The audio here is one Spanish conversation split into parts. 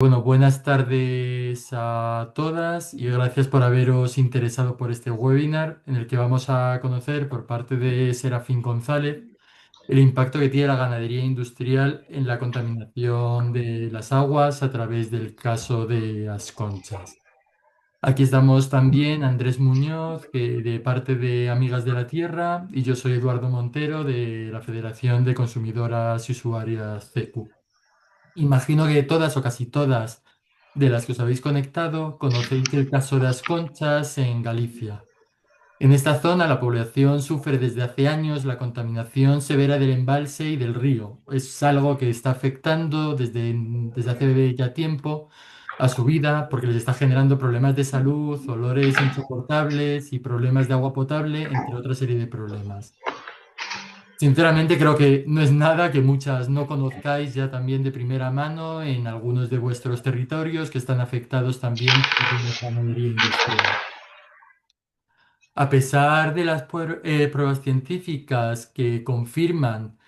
Bueno, buenas tardes a todas y gracias por haberos interesado por este webinar en el que vamos a conocer por parte de Serafín González el impacto que tiene la ganadería industrial en la contaminación de las aguas a través del caso de las conchas. Aquí estamos también Andrés Muñoz, que de parte de Amigas de la Tierra, y yo soy Eduardo Montero de la Federación de Consumidoras y Usuarias CECU. Imagino que todas o casi todas de las que os habéis conectado conocéis el caso de las conchas en Galicia. En esta zona la población sufre desde hace años la contaminación severa del embalse y del río. Es algo que está afectando desde hace ya tiempo a su vida porque les está generando problemas de salud, olores insoportables y problemas de agua potable, entre otra serie de problemas. Sinceramente creo que no es nada que muchas no conozcáis ya también de primera mano en algunos de vuestros territorios que están afectados también por la ganadería industrial. A pesar de las pruebas científicas que confirman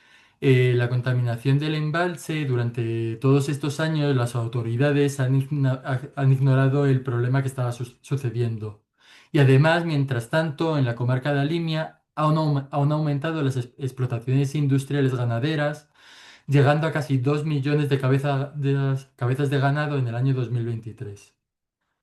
la contaminación del embalse, durante todos estos años las autoridades han ignorado el problema que estaba sucediendo. Y además, mientras tanto, en la comarca de Alimia han aumentado las explotaciones industriales ganaderas, llegando a casi 2 millones de cabezas de ganado en el año 2023.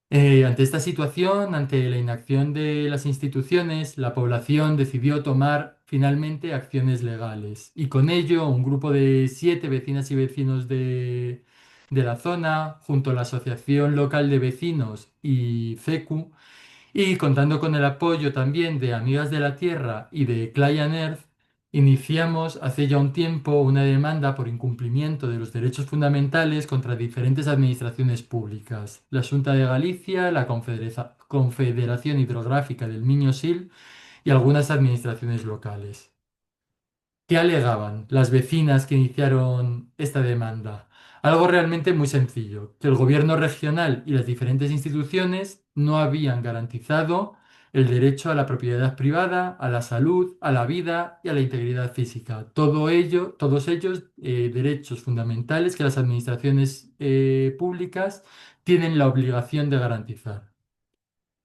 Ante esta situación, ante la inacción de las instituciones, la población decidió tomar finalmente acciones legales y con ello un grupo de 7 vecinas y vecinos de la zona, junto a la Asociación Local de Vecinos y FECU, y contando con el apoyo también de Amigas de la Tierra y de Client Earth, iniciamos hace ya un tiempo una demanda por incumplimiento de los derechos fundamentales contra diferentes administraciones públicas, la Xunta de Galicia, la Confederación Hidrográfica del Miño-Sil y algunas administraciones locales. ¿Qué alegaban las vecinas que iniciaron esta demanda? Algo realmente muy sencillo, que el gobierno regional y las diferentes instituciones no habían garantizado el derecho a la propiedad privada, a la salud, a la vida y a la integridad física. Todo ello, todos ellos derechos fundamentales que las administraciones públicas tienen la obligación de garantizar.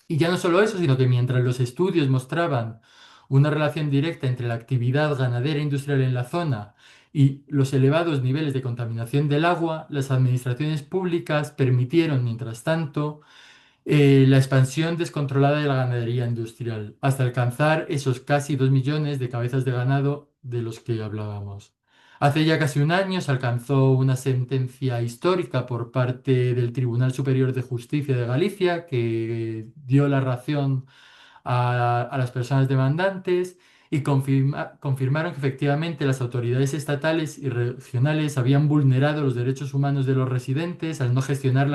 Y ya no solo eso, sino que mientras los estudios mostraban una relación directa entre la actividad ganadera e industrial en la zona y los elevados niveles de contaminación del agua, las administraciones públicas permitieron, mientras tanto, la expansión descontrolada de la ganadería industrial, hasta alcanzar esos casi 2 millones de cabezas de ganado de los que hablábamos. Hace ya casi un año se alcanzó una sentencia histórica por parte del Tribunal Superior de Justicia de Galicia que dio la razón a las personas demandantes y confirmaron que efectivamente las autoridades estatales y regionales habían vulnerado los derechos humanos de los residentes al no gestionar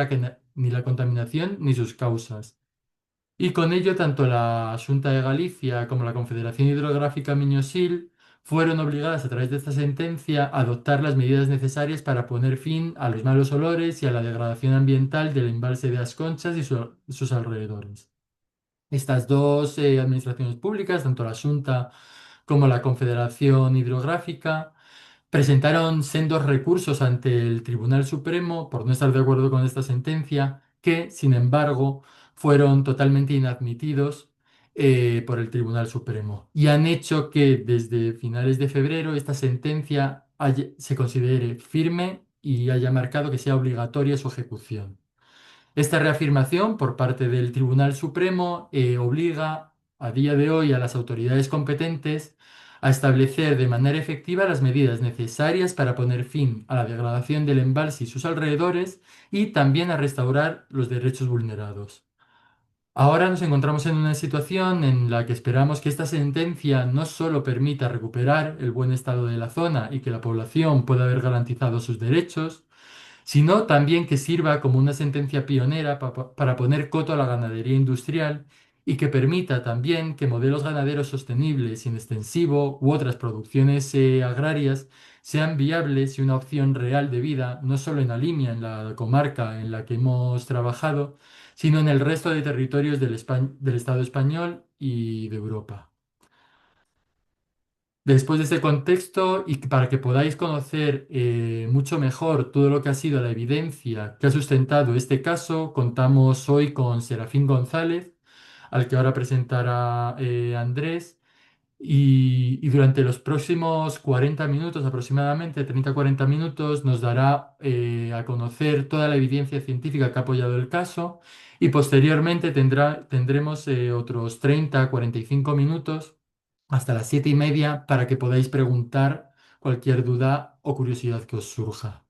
ni la contaminación ni sus causas. Y con ello, tanto la Xunta de Galicia como la Confederación Hidrográfica Miño-Sil fueron obligadas a través de esta sentencia a adoptar las medidas necesarias para poner fin a los malos olores y a la degradación ambiental del embalse de As Conchas y sus alrededores. Estas dos administraciones públicas, tanto la Xunta como la Confederación Hidrográfica, presentaron sendos recursos ante el Tribunal Supremo por no estar de acuerdo con esta sentencia, que, sin embargo, fueron totalmente inadmitidos por el Tribunal Supremo y han hecho que desde finales de febrero esta sentencia se considere firme y haya marcado que sea obligatoria su ejecución. Esta reafirmación por parte del Tribunal Supremo obliga a día de hoy a las autoridades competentes a establecer de manera efectiva las medidas necesarias para poner fin a la degradación del embalse y sus alrededores y también a restaurar los derechos vulnerados. Ahora nos encontramos en una situación en la que esperamos que esta sentencia no solo permita recuperar el buen estado de la zona y que la población pueda haber garantizado sus derechos, sino también que sirva como una sentencia pionera para poner coto a la ganadería industrial y que permita también que modelos ganaderos sostenibles, sin extensivo u otras producciones agrarias sean viables y una opción real de vida, no solo en Alimia, en la comarca en la que hemos trabajado, sino en el resto de territorios del Estado español y de Europa. Después de ese contexto y para que podáis conocer mucho mejor todo lo que ha sido la evidencia que ha sustentado este caso, contamos hoy con Serafín González, al que ahora presentará Andrés. Y durante los próximos 40 minutos, aproximadamente 30-40 minutos, nos dará a conocer toda la evidencia científica que ha apoyado el caso y posteriormente tendremos otros 30-45 minutos hasta las 7:30 para que podáis preguntar cualquier duda o curiosidad que os surja.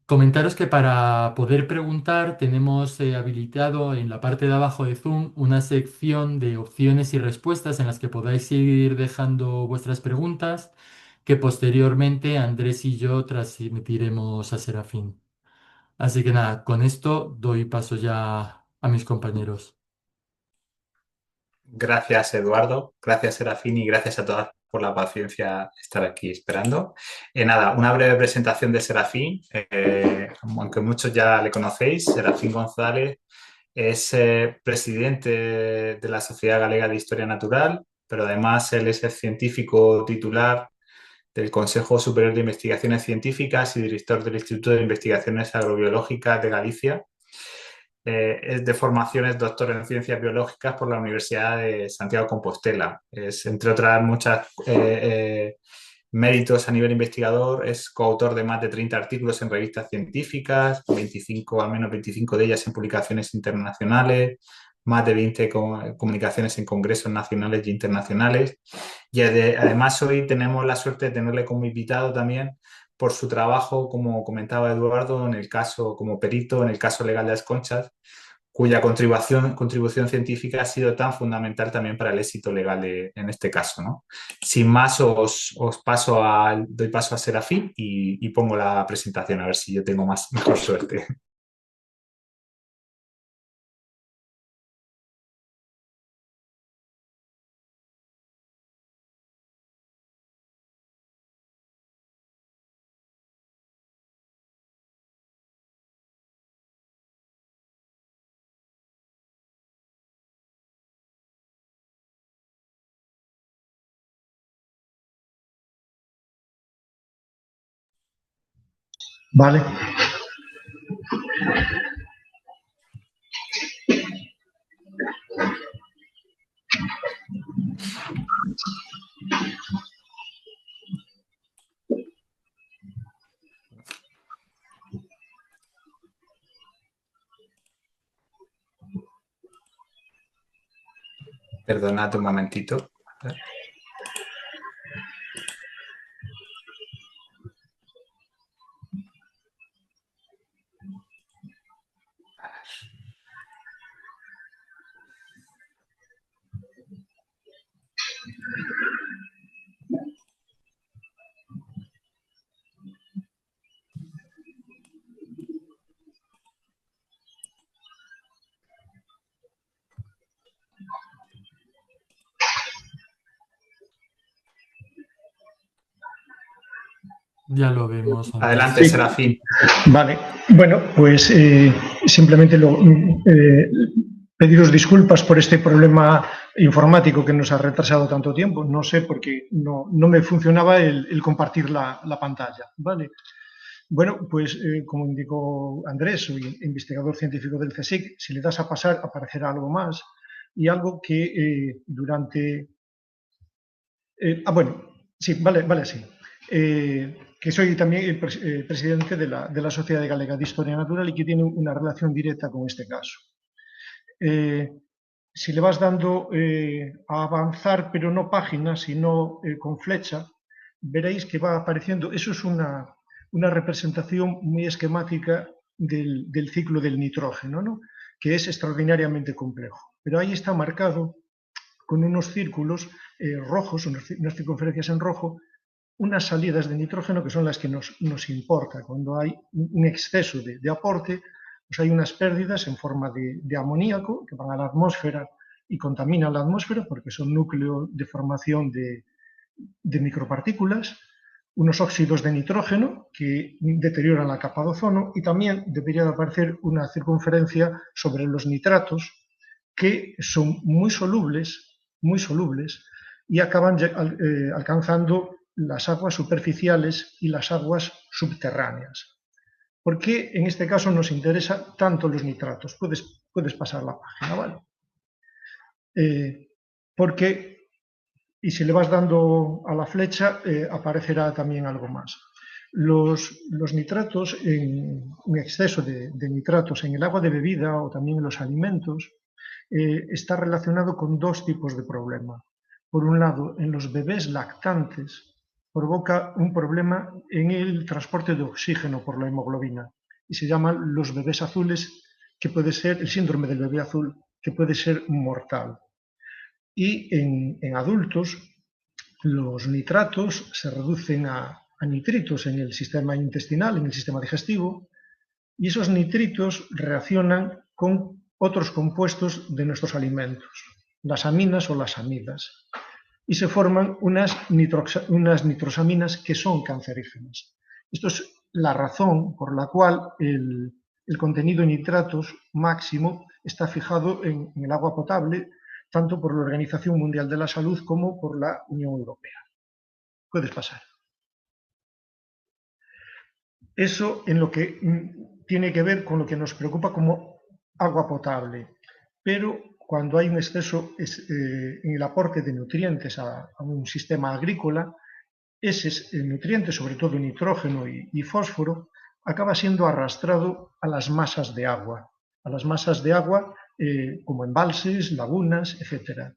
Comentaros que para poder preguntar tenemos habilitado en la parte de abajo de Zoom una sección de opciones y respuestas en las que podáis ir dejando vuestras preguntas que posteriormente Andrés y yo transmitiremos a Serafín. Así que nada, con esto doy paso ya a mis compañeros. Gracias, Eduardo. Gracias, Serafín, y gracias a todas por la paciencia de estar aquí esperando. Nada, una breve presentación de Serafín. Aunque muchos ya le conocéis, Serafín González es presidente de la Sociedad Galega de Historia Natural, pero además él es el científico titular del Consejo Superior de Investigaciones Científicas y director del Instituto de Investigaciones Agrobiológicas de Galicia. Es de formación, es doctor en ciencias biológicas por la Universidad de Santiago de Compostela. Es, entre otras muchas méritos a nivel investigador, es coautor de más de 30 artículos en revistas científicas, 25, al menos 25 de ellas en publicaciones internacionales, más de 20 comunicaciones en congresos nacionales e internacionales. Y además hoy tenemos la suerte de tenerle como invitado también por su trabajo, como comentaba Eduardo, en el caso como perito, en el caso legal de las conchas, cuya contribución científica ha sido tan fundamental también para el éxito legal en este caso, ¿no? Sin más, doy paso a Serafín y pongo la presentación a ver si yo tengo mejor suerte. Vale. Perdonad un momentito. Ya lo vemos, Adelante, Andrés. Sí, Serafín. vale. Bueno, pues simplemente pediros disculpas por este problema informático que nos ha retrasado tanto tiempo. No sé por qué no me funcionaba el compartir la pantalla. Vale. Bueno, pues como indicó Andrés, soy investigador científico del CSIC. Si le das a pasar, aparecerá algo más. Y algo que durante... bueno, sí, vale, así. Que soy también el presidente de la Sociedad Galega de Historia Natural y que tiene una relación directa con este caso. Si le vas dando a avanzar, pero no páginas, sino con flecha, veréis que va apareciendo. Eso es una representación muy esquemática del ciclo del nitrógeno, ¿no? Que es extraordinariamente complejo. Pero ahí está marcado con unos círculos rojos, unas circunferencias en rojo, unas salidas de nitrógeno que son las que nos importa. Cuando hay un exceso de aporte, pues hay unas pérdidas en forma de amoníaco que van a la atmósfera y contaminan la atmósfera porque son núcleos de formación de micropartículas, unos óxidos de nitrógeno que deterioran la capa de ozono y también debería de aparecer una circunferencia sobre los nitratos que son muy solubles y acaban alcanzando las aguas superficiales y las aguas subterráneas. ¿Por qué en este caso nos interesa tanto los nitratos? Puedes pasar la página, ¿vale? Porque, y si le vas dando a la flecha, aparecerá también algo más. Los nitratos, un exceso de nitratos en el agua de bebida o también en los alimentos, está relacionado con dos tipos de problema. Por un lado, en los bebés lactantes provoca un problema en el transporte de oxígeno por la hemoglobina y se llaman los bebés azules, que puede ser el síndrome del bebé azul, que puede ser mortal. Y en adultos, los nitratos se reducen a nitritos en el sistema intestinal, en el sistema digestivo, y esos nitritos reaccionan con otros compuestos de nuestros alimentos, las aminas o las amidas, y se forman unas nitrosaminas que son cancerígenas. Esto es la razón por la cual el contenido en nitratos máximo está fijado en el agua potable, tanto por la Organización Mundial de la Salud como por la Unión Europea. Puedes pasar. Eso en lo que tiene que ver con lo que nos preocupa como agua potable, pero cuando hay un exceso en el aporte de nutrientes a un sistema agrícola, esos nutrientes, sobre todo nitrógeno y fósforo, acaba siendo arrastrado a las masas de agua, como embalses, lagunas, etc.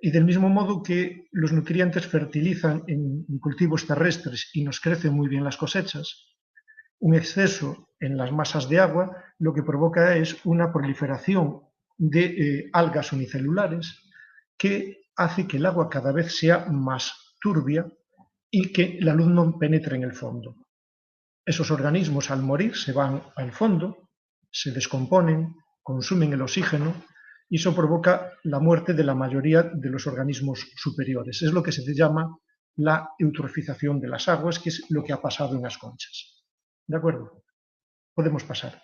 Y del mismo modo que los nutrientes fertilizan en cultivos terrestres y nos crecen muy bien las cosechas, un exceso en las masas de agua lo que provoca es una proliferación de algas unicelulares que hace que el agua cada vez sea más turbia y que la luz no penetre en el fondo. Esos organismos al morir se van al fondo, se descomponen, consumen el oxígeno y eso provoca la muerte de la mayoría de los organismos superiores. Es lo que se llama la eutrofización de las aguas, que es lo que ha pasado en las conchas. ¿De acuerdo? Podemos pasar.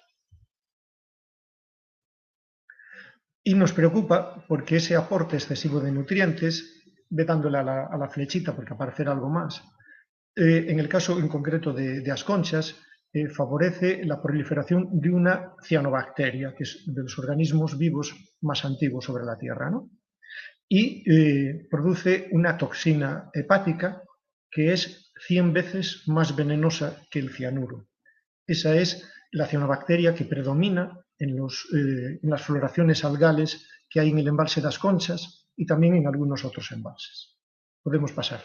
Y nos preocupa porque ese aporte excesivo de nutrientes, ve dándole a la flechita porque aparecerá algo más, en el caso en concreto de las conchas, favorece la proliferación de una cianobacteria, que es de los organismos vivos más antiguos sobre la Tierra, ¿no? Y produce una toxina hepática que es 100 veces más venenosa que el cianuro. Esa es la cianobacteria que predomina en las floraciones algales que hay en el embalse de las Conchas y también en algunos otros embalses. Podemos pasar.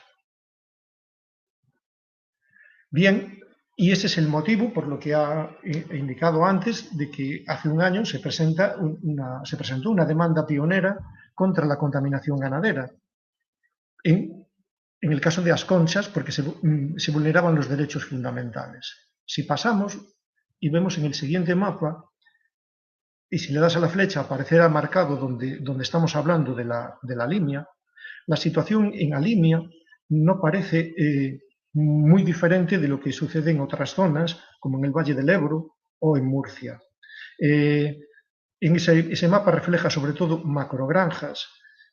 Bien, y ese es el motivo por lo que he indicado antes de que hace un año se presentó una demanda pionera contra la contaminación ganadera. En el caso de las conchas, porque se vulneraban los derechos fundamentales. Si pasamos y vemos en el siguiente mapa, y si le das a la flecha aparecerá marcado donde estamos hablando de la Limia, la situación en Alimia no parece muy diferente de lo que sucede en otras zonas, como en el Valle del Ebro o en Murcia. En ese mapa refleja sobre todo macrogranjas.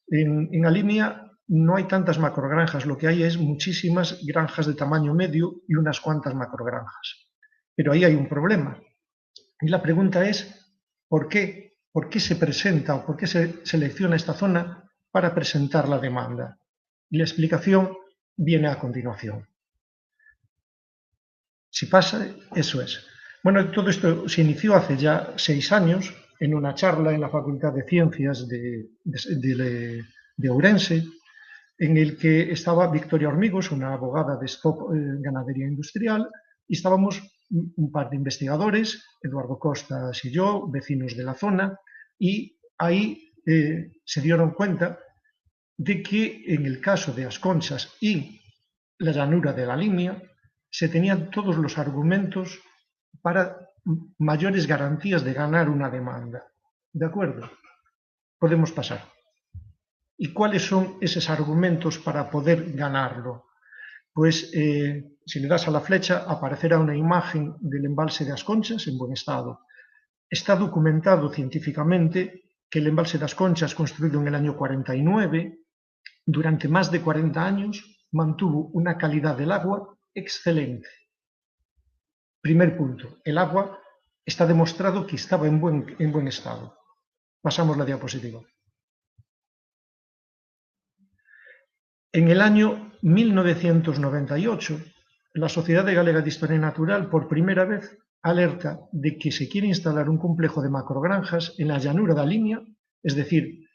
En Alimia no hay tantas macrogranjas, lo que hay es muchísimas granjas de tamaño medio y unas cuantas macrogranjas. Pero ahí hay un problema. Y la pregunta es, ¿por qué? ¿Por qué se presenta o por qué se selecciona esta zona para presentar la demanda? Y la explicación viene a continuación. Si pasa, eso es. Bueno, todo esto se inició hace ya 6 años en una charla en la Facultad de Ciencias de Ourense, en el que estaba Victoria Hormigos, una abogada de Stop Ganadería Industrial, y estábamos un par de investigadores, Eduardo Costas y yo, vecinos de la zona, y ahí se dieron cuenta de que en el caso de las Conchas y la llanura de la Limia se tenían todos los argumentos para mayores garantías de ganar una demanda. ¿De acuerdo? Podemos pasar. ¿Y cuáles son esos argumentos para poder ganarlo? Pues si le das a la flecha aparecerá una imagen del embalse de las Conchas en buen estado. Está documentado científicamente que el embalse de las Conchas, construido en el año 49, durante más de 40 años mantuvo una calidad del agua excelente. Primer punto, el agua está demostrado que estaba en buen estado. Pasamos la diapositiva. En el año 1998, la Sociedad Galega de Historia Natural por primera vez alerta de que se quiere instalar un complejo de macrogranjas en la llanura da Limia, es decir,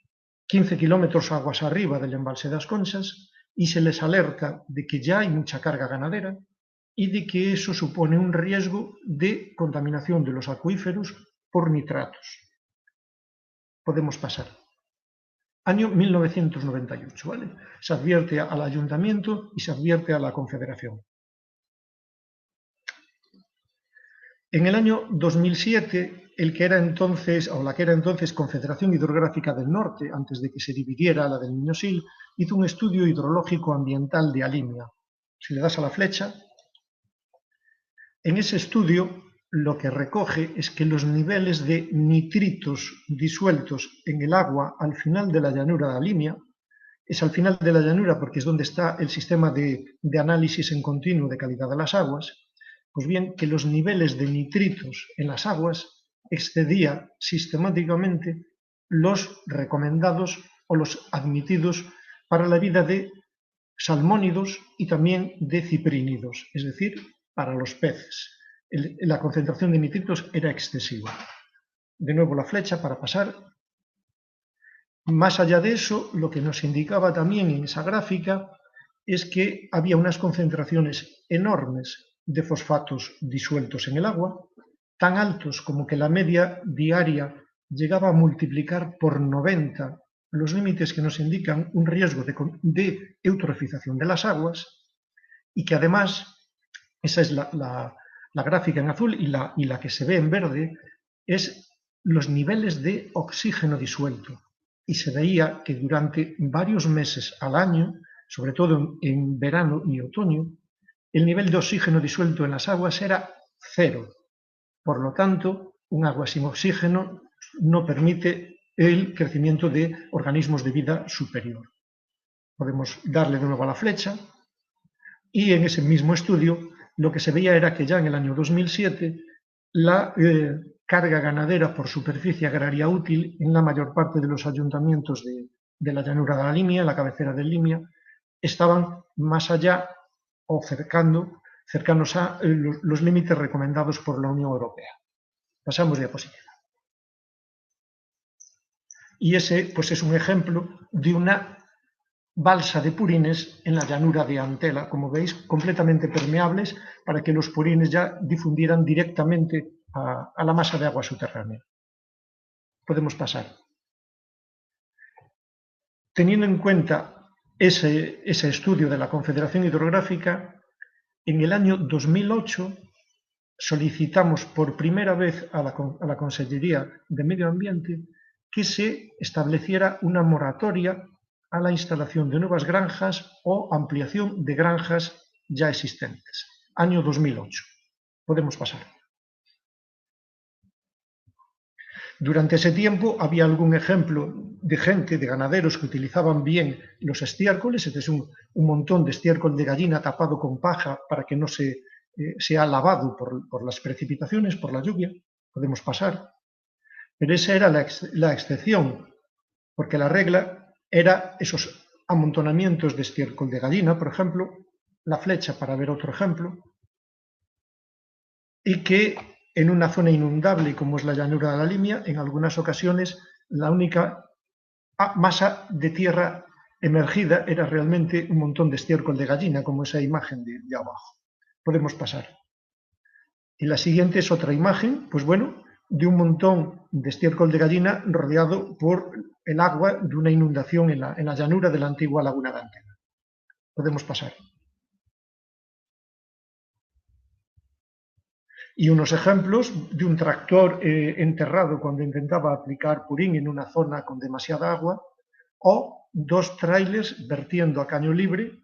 15 kilómetros aguas arriba del embalse das Conchas, y se les alerta de que ya hay mucha carga ganadera y de que eso supone un riesgo de contaminación de los acuíferos por nitratos. Podemos pasar. Año 1998, ¿vale? Se advierte al ayuntamiento y se advierte a la Confederación. En el año 2007, la que era entonces Confederación Hidrográfica del Norte, antes de que se dividiera la del Miño-Sil, hizo un estudio hidrológico ambiental de Alimia. Si le das a la flecha, en ese estudio lo que recoge es que los niveles de nitritos disueltos en el agua al final de la llanura de Alimia, es al final de la llanura porque es donde está el sistema de análisis en continuo de calidad de las aguas, pues bien, que los niveles de nitritos en las aguas excedía sistemáticamente los recomendados o los admitidos para la vida de salmónidos y también de ciprínidos, es decir, para los peces. La concentración de nitritos era excesiva. De nuevo la flecha para pasar. Más allá de eso, lo que nos indicaba también en esa gráfica es que había unas concentraciones enormes de fosfatos disueltos en el agua, tan altos como que la media diaria llegaba a multiplicar por 90 los límites que nos indican un riesgo de eutrofización de las aguas, y que además, esa es la gráfica en azul, y la que se ve en verde es los niveles de oxígeno disuelto. Y se veía que durante varios meses al año, sobre todo en verano y otoño, el nivel de oxígeno disuelto en las aguas era 0. Por lo tanto, un agua sin oxígeno no permite el crecimiento de organismos de vida superior. Podemos darle de nuevo a la flecha, y en ese mismo estudio lo que se veía era que ya en el año 2007 la carga ganadera por superficie agraria útil en la mayor parte de los ayuntamientos de la llanura de la Limia, la cabecera del Limia, estaban más allá o cercanos a los límites recomendados por la Unión Europea. Pasamos diapositiva. Y ese pues es un ejemplo de una balsa de purines en la llanura de Antela, como veis, completamente permeables para que los purines ya difundieran directamente a la masa de agua subterránea. Podemos pasar. Teniendo en cuenta ese estudio de la Confederación Hidrográfica, en el año 2008 solicitamos por primera vez a la Consellería de Medio Ambiente que se estableciera una moratoria a la instalación de nuevas granjas o ampliación de granjas ya existentes. Año 2008. Podemos pasar. Durante ese tiempo había algún ejemplo de gente, de ganaderos que utilizaban bien los estiércoles, es un montón de estiércol de gallina tapado con paja para que no sea lavado por las precipitaciones, por la lluvia. Podemos pasar. Pero esa era la excepción, porque la regla era esos amontonamientos de estiércol de gallina, por ejemplo, la flecha para ver otro ejemplo, y que en una zona inundable como es la llanura de la Limia, en algunas ocasiones la única masa de tierra emergida era realmente un montón de estiércol de gallina, como esa imagen de abajo. Podemos pasar. Y la siguiente es otra imagen, pues bueno, de un montón de estiércol de gallina rodeado por el agua de una inundación en la llanura de la antigua laguna de Antela. Podemos pasar. Y unos ejemplos de un tractor enterrado cuando intentaba aplicar purín en una zona con demasiada agua, o dos trailers vertiendo a caño libre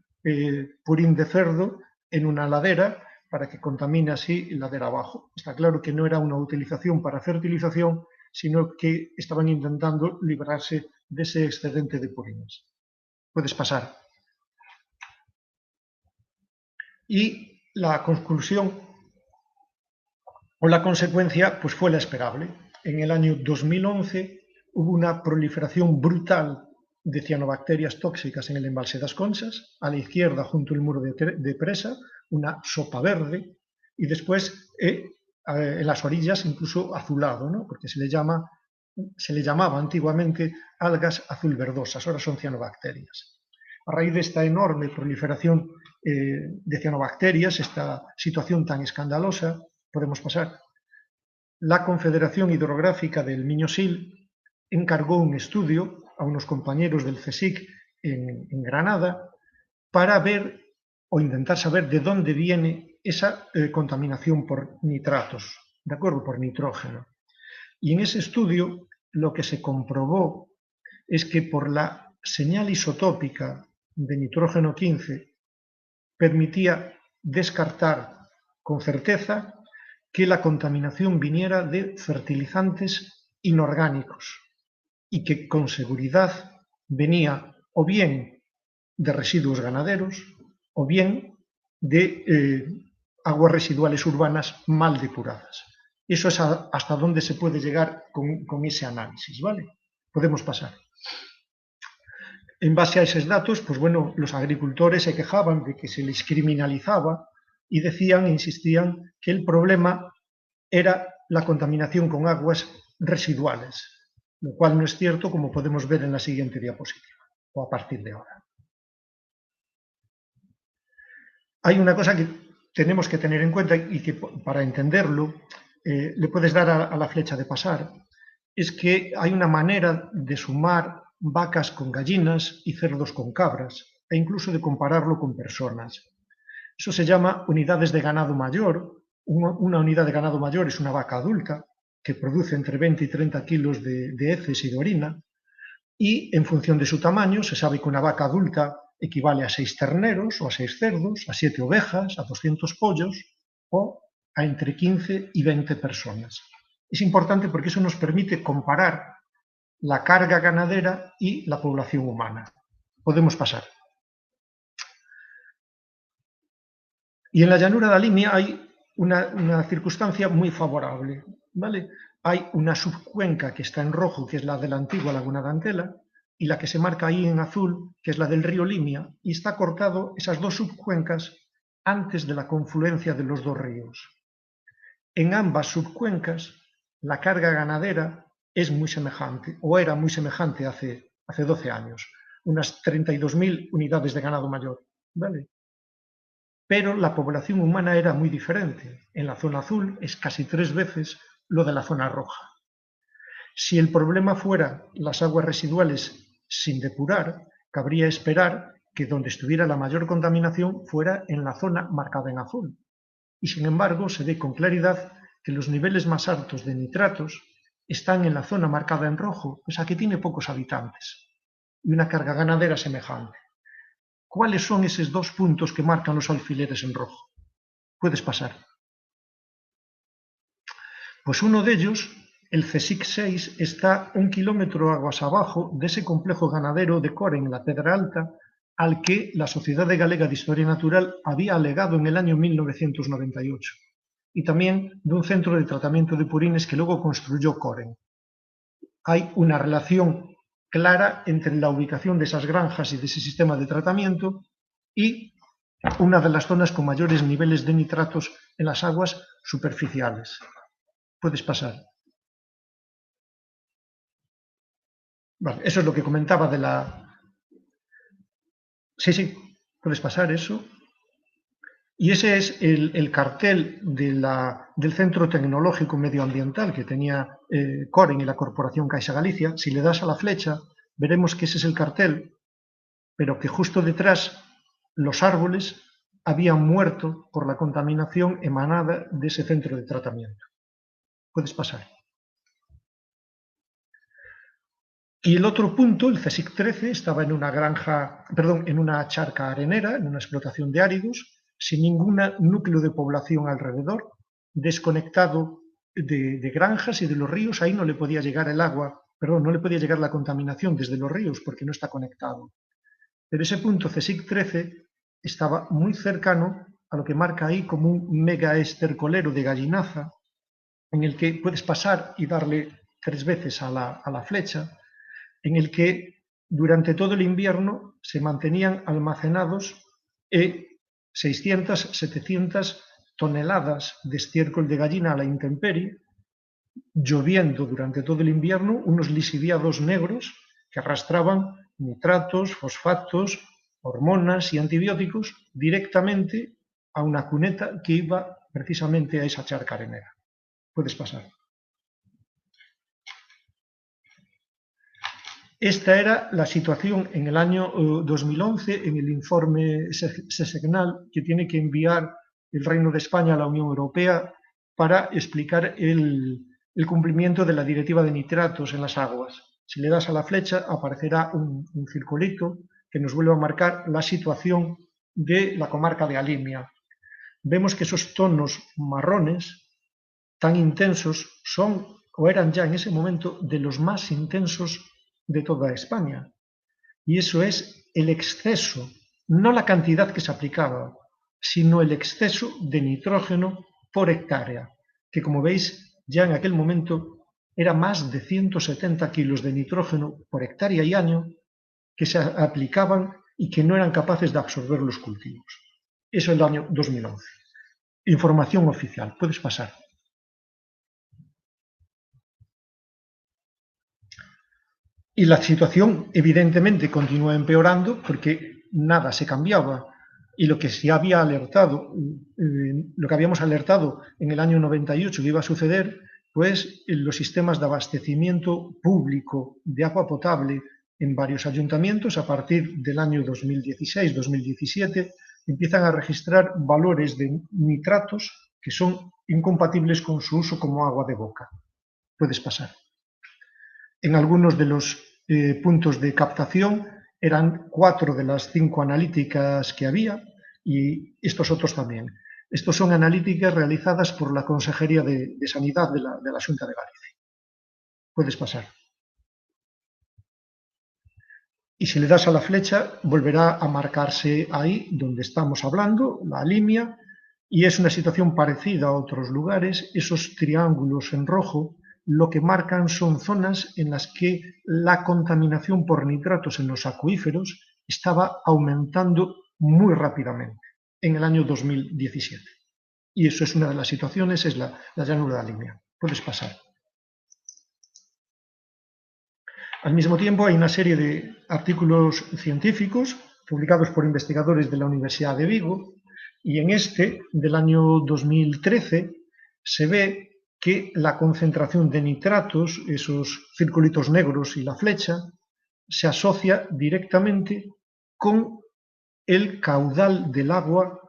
purín de cerdo en una ladera para que contamine así la ladera abajo. Está claro que no era una utilización para fertilización, sino que estaban intentando librarse de ese excedente de purines. Puedes pasar. Y la conclusión o la consecuencia pues fue la esperable. En el año 2011 hubo una proliferación brutal de cianobacterias tóxicas en el embalse das Conchas, a la izquierda junto al muro de presa, una sopa verde, y después en las orillas incluso azulado, ¿no? Porque se le llamaba antiguamente algas azul verdosas, ahora son cianobacterias. A raíz de esta enorme proliferación de cianobacterias, esta situación tan escandalosa, podemos pasar. La Confederación Hidrográfica del Miño-Sil encargó un estudio a unos compañeros del CSIC en Granada para ver o intentar saber de dónde viene esa contaminación por nitratos, ¿de acuerdo? Por nitrógeno. Y en ese estudio lo que se comprobó es que por la señal isotópica de nitrógeno 15 permitía descartar con certeza que la contaminación viniera de fertilizantes inorgánicos y que con seguridad venía o bien de residuos ganaderos o bien de aguas residuales urbanas mal depuradas. Eso es hasta dónde se puede llegar con ese análisis, ¿vale? Podemos pasar. En base a esos datos, pues bueno, los agricultores se quejaban de que se les criminalizaba y decían e insistían que el problema era la contaminación con aguas residuales, lo cual no es cierto, como podemos ver en la siguiente diapositiva, o a partir de ahora. Hay una cosa que tenemos que tener en cuenta y que para entenderlo le puedes dar a la flecha de pasar, es que hay una manera de sumar vacas con gallinas y cerdos con cabras, e incluso de compararlo con personas. Eso se llama unidades de ganado mayor. Una unidad de ganado mayor es una vaca adulta que produce entre 20 y 30 kilos de heces y de orina, y en función de su tamaño se sabe que una vaca adulta equivale a 6 terneros o a 6 cerdos, a 7 ovejas, a 200 pollos o a entre 15 y 20 personas. Es importante porque eso nos permite comparar la carga ganadera y la población humana. Podemos pasar. Y en la llanura da Limia hay una circunstancia muy favorable, ¿vale? Hay una subcuenca que está en rojo, que es la de la antigua Laguna de Antela, y la que se marca ahí en azul, que es la del río Limia, y está cortado esas dos subcuencas antes de la confluencia de los dos ríos. En ambas subcuencas, la carga ganadera es muy semejante, o era muy semejante hace 12 años, unas 32.000 unidades de ganado mayor, ¿vale? Pero la población humana era muy diferente. En la zona azul es casi 3 veces lo de la zona roja. Si el problema fuera las aguas residuales sin depurar, cabría esperar que donde estuviera la mayor contaminación fuera en la zona marcada en azul. Y sin embargo, se ve con claridad que los niveles más altos de nitratos están en la zona marcada en rojo, esa que tiene pocos habitantes, y una carga ganadera semejante. ¿Cuáles son esos dos puntos que marcan los alfileres en rojo? Puedes pasar. Pues uno de ellos, el CSIC 6, está 1 kilómetro aguas abajo de ese complejo ganadero de Coren, en la Pedra Alta, al que la Sociedade Galega de Historia Natural había alegado en el año 1998, y también de un centro de tratamiento de purines que luego construyó Coren. Hay una relación clara entre la ubicación de esas granjas y de ese sistema de tratamiento y una de las zonas con mayores niveles de nitratos en las aguas superficiales. Puedes pasar. Vale, eso es lo que comentaba de la... Sí, puedes pasar eso. Y ese es el cartel del Centro Tecnológico Medioambiental que tenía Coren y la Corporación Caixa Galicia. Si le das a la flecha, veremos que ese es el cartel, pero que justo detrás los árboles habían muerto por la contaminación emanada de ese centro de tratamiento. Puedes pasar. Y el otro punto, el CSIC 13, estaba en una en una charca arenera, en una explotación de áridos, sin ningún núcleo de población alrededor, desconectado de granjas y de los ríos. Ahí no le podía llegar el agua, no le podía llegar la contaminación desde los ríos porque no está conectado. Pero ese punto CSIC 13 estaba muy cercano a lo que marca ahí como un mega estercolero de gallinaza, en el que puedes pasar y darle 3 veces a la flecha, en el que durante todo el invierno se mantenían almacenados 600, 700 toneladas de estiércol de gallina a la intemperie, lloviendo durante todo el invierno unos lisiviados negros que arrastraban nitratos, fosfatos, hormonas y antibióticos directamente a una cuneta que iba precisamente a esa charca arenera. Puedes pasar. Esta era la situación en el año 2011 en el informe SESECNAL que tiene que enviar el Reino de España a la Unión Europea para explicar el cumplimiento de la Directiva de Nitratos en las aguas. Si le das a la flecha aparecerá un circulito que nos vuelve a marcar la situación de la comarca de Alimia. Vemos que esos tonos marrones tan intensos son o eran ya en ese momento de los más intensos de toda España. Y eso es el exceso, no la cantidad que se aplicaba, sino el exceso de nitrógeno por hectárea, que como veis ya en aquel momento era más de 170 kilos de nitrógeno por hectárea y año que se aplicaban y que no eran capaces de absorber los cultivos. Eso es el año 2011. Información oficial, puedes pasar. Y la situación evidentemente continúa empeorando porque nada se cambiaba. Y lo que se había alertado, lo que habíamos alertado en el año 98 que iba a suceder, pues los sistemas de abastecimiento público de agua potable en varios ayuntamientos a partir del año 2016-2017 empiezan a registrar valores de nitratos que son incompatibles con su uso como agua de boca. Puedes pasar. En algunos de los puntos de captación eran 4 de las 5 analíticas que había y estos otros también. Estos son analíticas realizadas por la Consejería de Sanidad de la Xunta de Galicia. Puedes pasar. Y si le das a la flecha, volverá a marcarse ahí donde estamos hablando, la Alimia, y es una situación parecida a otros lugares. Esos triángulos en rojo lo que marcan son zonas en las que la contaminación por nitratos en los acuíferos estaba aumentando muy rápidamente en el año 2017. Y eso es una de las situaciones, es la llanura de Alimia. Puedes pasar. Al mismo tiempo, hay una serie de artículos científicos publicados por investigadores de la Universidad de Vigo y en este, del año 2013, se ve que la concentración de nitratos, esos circulitos negros y la flecha, se asocia directamente con el caudal del agua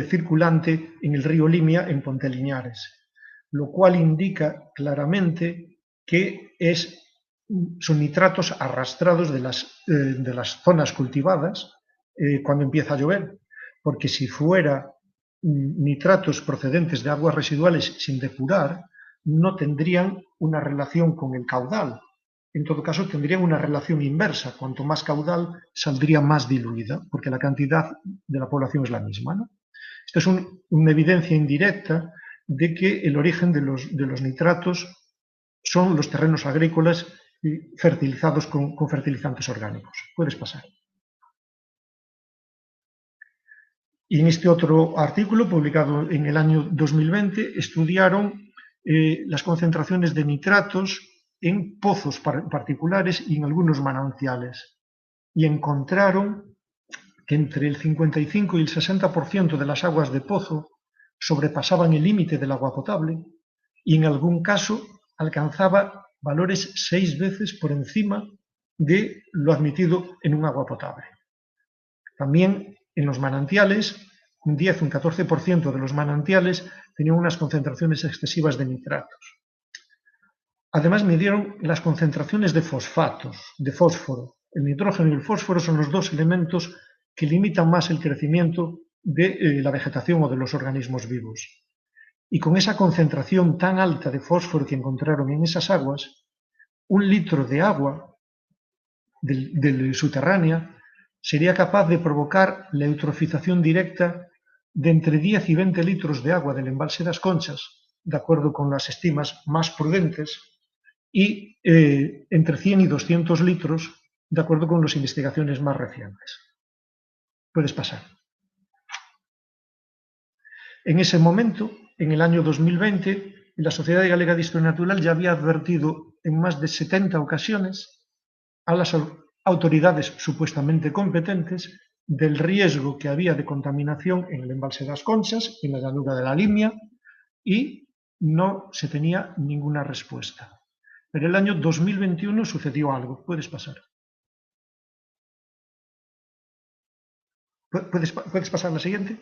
circulante en el río Limia en Ponteliñares, lo cual indica claramente que son nitratos arrastrados de las zonas cultivadas cuando empieza a llover, porque si fuera nitratos procedentes de aguas residuales sin depurar, no tendrían una relación con el caudal. En todo caso, tendrían una relación inversa. Cuanto más caudal, saldría más diluida, porque la cantidad de la población es la misma, ¿no? Esto es una evidencia indirecta de que el origen de los nitratos son los terrenos agrícolas fertilizados con fertilizantes orgánicos. Puedes pasar. Y en este otro artículo, publicado en el año 2020, estudiaron las concentraciones de nitratos en pozos particulares y en algunos manantiales. Y encontraron que entre el 55 y el 60% de las aguas de pozo sobrepasaban el límite del agua potable y en algún caso alcanzaba valores 6 veces por encima de lo admitido en un agua potable. También en los manantiales, un 10 o un 14% de los manantiales tenían unas concentraciones excesivas de nitratos. Además, midieron las concentraciones de fosfatos, de fósforo. El nitrógeno y el fósforo son los dos elementos que limitan más el crecimiento de la vegetación o de los organismos vivos. Y con esa concentración tan alta de fósforo que encontraron en esas aguas, 1 litro de agua subterránea sería capaz de provocar la eutrofización directa de entre 10 y 20 litros de agua del embalse das Conchas, de acuerdo con las estimas más prudentes, y entre 100 y 200 litros, de acuerdo con las investigaciones más recientes. Puedes pasar. En ese momento, en el año 2020, la Sociedad Galega de Historia Natural ya había advertido en más de 70 ocasiones a las autoridades supuestamente competentes del riesgo que había de contaminación en el embalse das Conchas, en la llanura de la Limia, y no se tenía ninguna respuesta. Pero el año 2021 sucedió algo. Puedes pasar. ¿Puedes pasar a la siguiente?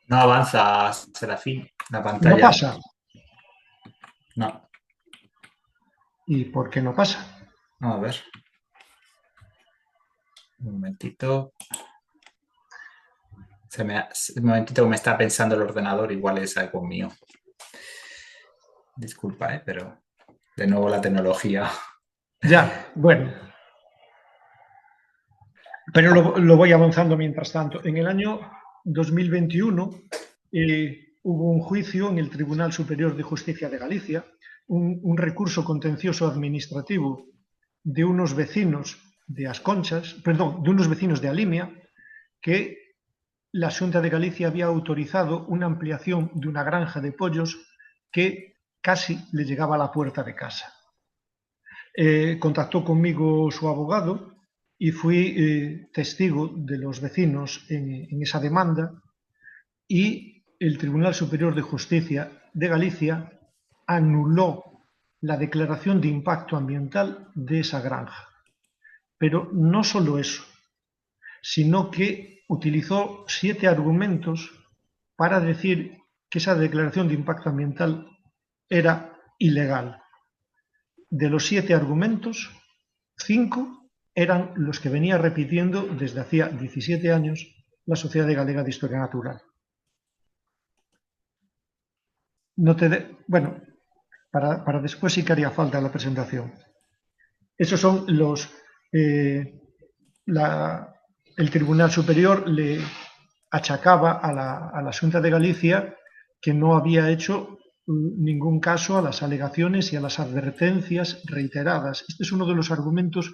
No avanza, Serafín, la No pantalla. pasa. No. ¿Y por qué no pasa? Vamos a ver. Un momentito. Un momentito que me está pensando el ordenador, igual es algo mío. Disculpa, pero de nuevo la tecnología. Ya, bueno. Pero lo voy avanzando mientras tanto. En el año 2021 hubo un juicio en el Tribunal Superior de Justicia de Galicia, un recurso contencioso administrativo de unos vecinos de As Conchas, perdón, de unos vecinos de Alimia, que la Xunta de Galicia había autorizado una ampliación de una granja de pollos que casi le llegaba a la puerta de casa. Contactó conmigo su abogado y fui testigo de los vecinos en esa demanda, y el Tribunal Superior de Justicia de Galicia anuló la declaración de impacto ambiental de esa granja. Pero no solo eso, sino que utilizó 7 argumentos para decir que esa declaración de impacto ambiental era ilegal. De los 7 argumentos, 5 eran los que venía repitiendo desde hacía 17 años la Sociedad Galega de Historia Natural. Bueno, para después sí que haría falta la presentación. Esos son los... el Tribunal Superior le achacaba a la Xunta de Galicia que no había hecho ningún caso a las alegaciones y a las advertencias reiteradas. Este es uno de los argumentos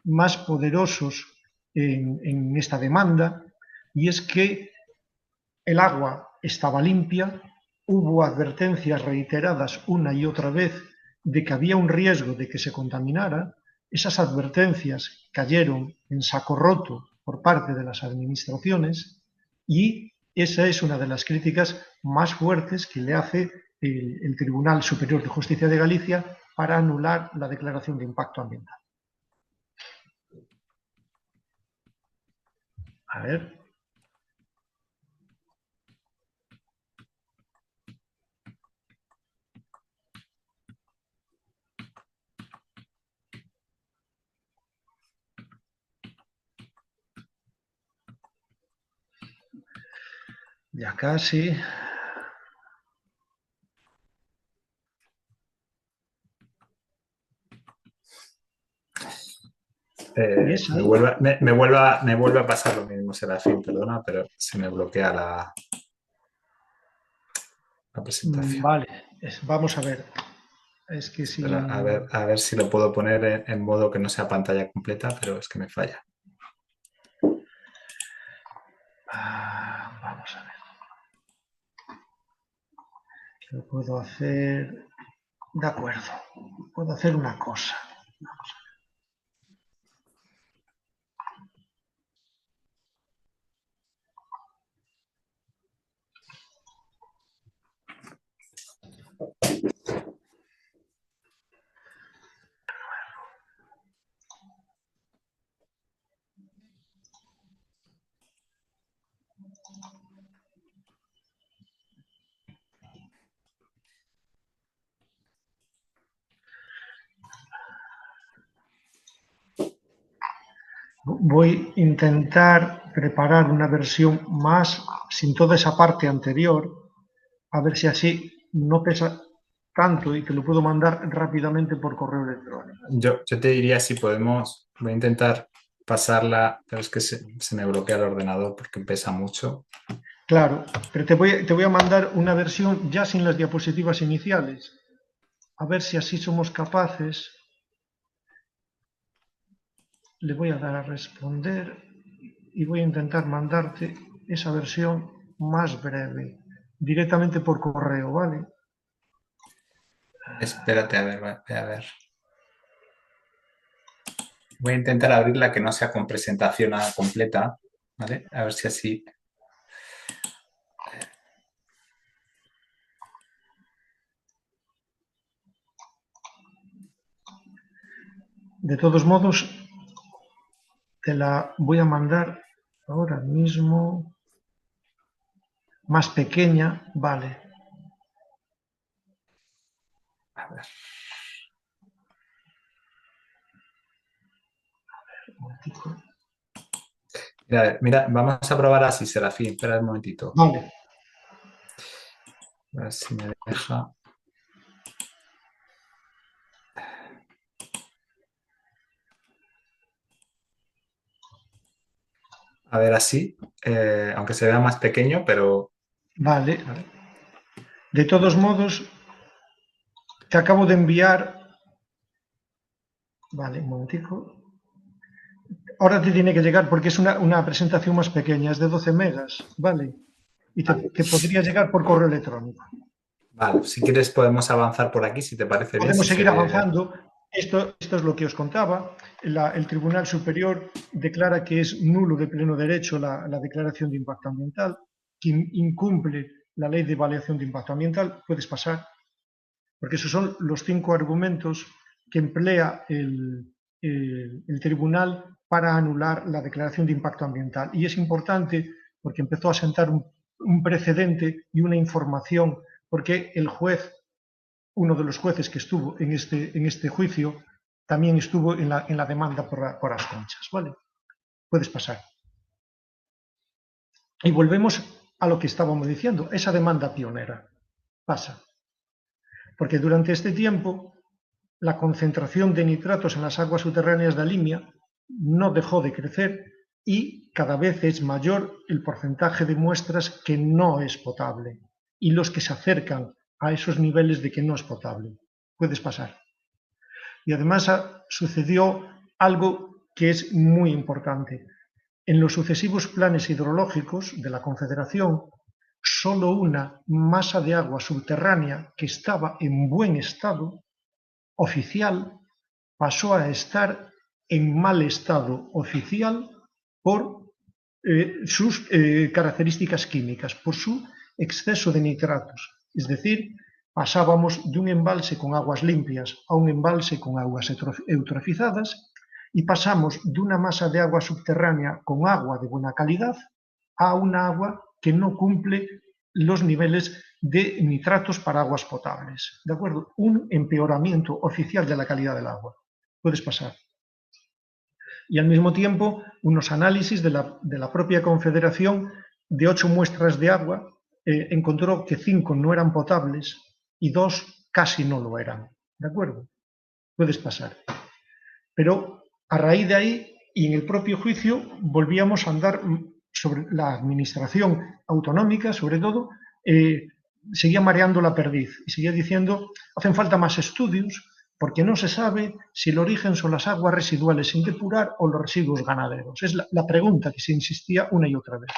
más poderosos en esta demanda, y es que el agua estaba limpia, hubo advertencias reiteradas una y otra vez de que había un riesgo de que se contaminara. Esas advertencias cayeron en saco roto por parte de las administraciones, y esa es una de las críticas más fuertes que le hace el Tribunal Superior de Justicia de Galicia para anular la declaración de impacto ambiental. A ver. Ya casi. Me vuelve a pasar lo mismo, Serafín, perdona, pero se me bloquea la presentación. Vale, vamos a ver. Es que si... A ver si lo puedo poner en modo que no sea pantalla completa, pero es que me falla. Vamos a ver. Lo puedo hacer... De acuerdo. Puedo hacer una cosa. Vamos a ver. Voy a intentar preparar una versión más sin toda esa parte anterior, a ver si así no pesa tanto y te lo puedo mandar rápidamente por correo electrónico. Yo te diría si podemos, voy a intentar pasarla, pero es que se me bloquea el ordenador porque pesa mucho. Claro, pero te voy a mandar una versión ya sin las diapositivas iniciales. A ver si así somos capaces. Le voy a dar a responder y voy a intentar mandarte esa versión más breve, directamente por correo, ¿vale? Espérate, a ver, voy a ver. Voy a intentar abrirla que no sea con presentación completa, ¿vale? A ver si así... De todos modos, te la voy a mandar ahora mismo, más pequeña, vale. A ver. Mira, vamos a probar así, Serafín. Espera un momentito. Vale. A ver si me deja. A ver, así, aunque se vea más pequeño, pero... Vale. De todos modos, te acabo de enviar... Vale, un momentico. Ahora te tiene que llegar porque es una presentación más pequeña, es de 12 megas, ¿vale? Y te podría llegar por correo electrónico. Vale, si quieres podemos avanzar por aquí, si te parece bien. Podemos Si seguir avanzando. Esto es lo que os contaba. El Tribunal Superior declara que es nulo de pleno derecho la declaración de impacto ambiental. Quien incumple la ley de evaluación de impacto ambiental, puedes pasar, porque esos son los 5 argumentos que emplea el tribunal para anular la declaración de impacto ambiental. Y es importante porque empezó a sentar un precedente y una información, porque el juez, uno de los jueces que estuvo en este juicio, también estuvo en la demanda por las conchas, ¿vale? Puedes pasar. Y volvemos a lo que estábamos diciendo, esa demanda pionera. Pasa. Porque durante este tiempo la concentración de nitratos en las aguas subterráneas de Limia no dejó de crecer y cada vez es mayor el porcentaje de muestras que no es potable y los que se acercan a esos niveles de que no es potable. Puedes pasar. Y además sucedió algo que es muy importante. En los sucesivos planes hidrológicos de la Confederación, solo una masa de agua subterránea que estaba en buen estado oficial pasó a estar en mal estado oficial por sus características químicas, por su exceso de nitratos. Es decir, pasábamos de un embalse con aguas limpias a un embalse con aguas eutrofizadas y pasamos de una masa de agua subterránea con agua de buena calidad a una agua que no cumple los niveles de nitratos para aguas potables. ¿De acuerdo? Un empeoramiento oficial de la calidad del agua. Puedes pasar. Y al mismo tiempo, unos análisis de la propia Confederación de 8 muestras de agua encontró que 5 no eran potables y 2 casi no lo eran. ¿De acuerdo? Puedes pasar. Pero a raíz de ahí, y en el propio juicio, volvíamos a andar sobre la administración autonómica, sobre todo, seguía mareando la perdiz y seguía diciendo, hacen falta más estudios porque no se sabe si el origen son las aguas residuales sin depurar o los residuos ganaderos. Es la pregunta que se insistía una y otra vez.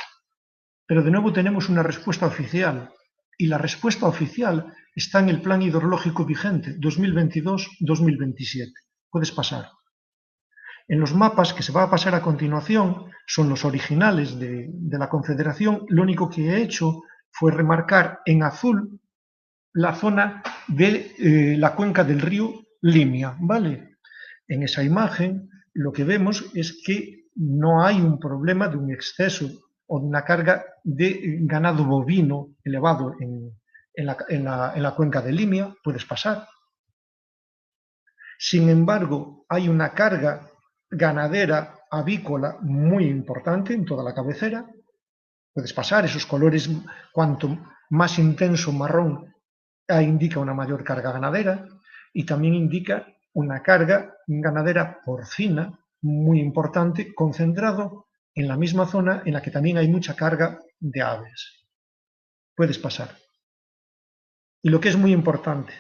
Pero de nuevo tenemos una respuesta oficial y la respuesta oficial está en el plan hidrológico vigente 2022-2027. Puedes pasar. En los mapas que se va a pasar a continuación, son los originales de la Confederación, lo único que he hecho fue remarcar en azul la zona de la cuenca del río Limia, ¿vale? En esa imagen lo que vemos es que no hay un problema de un exceso o de una carga de ganado bovino elevado en la cuenca de Limia, puedes pasar. Sin embargo, hay una carga ganadera avícola muy importante en toda la cabecera. Puedes pasar esos colores, cuanto más intenso marrón indica una mayor carga ganadera y también indica una carga ganadera porcina muy importante, concentrado en la misma zona en la que también hay mucha carga de aves. Puedes pasar. Y lo que es muy importante,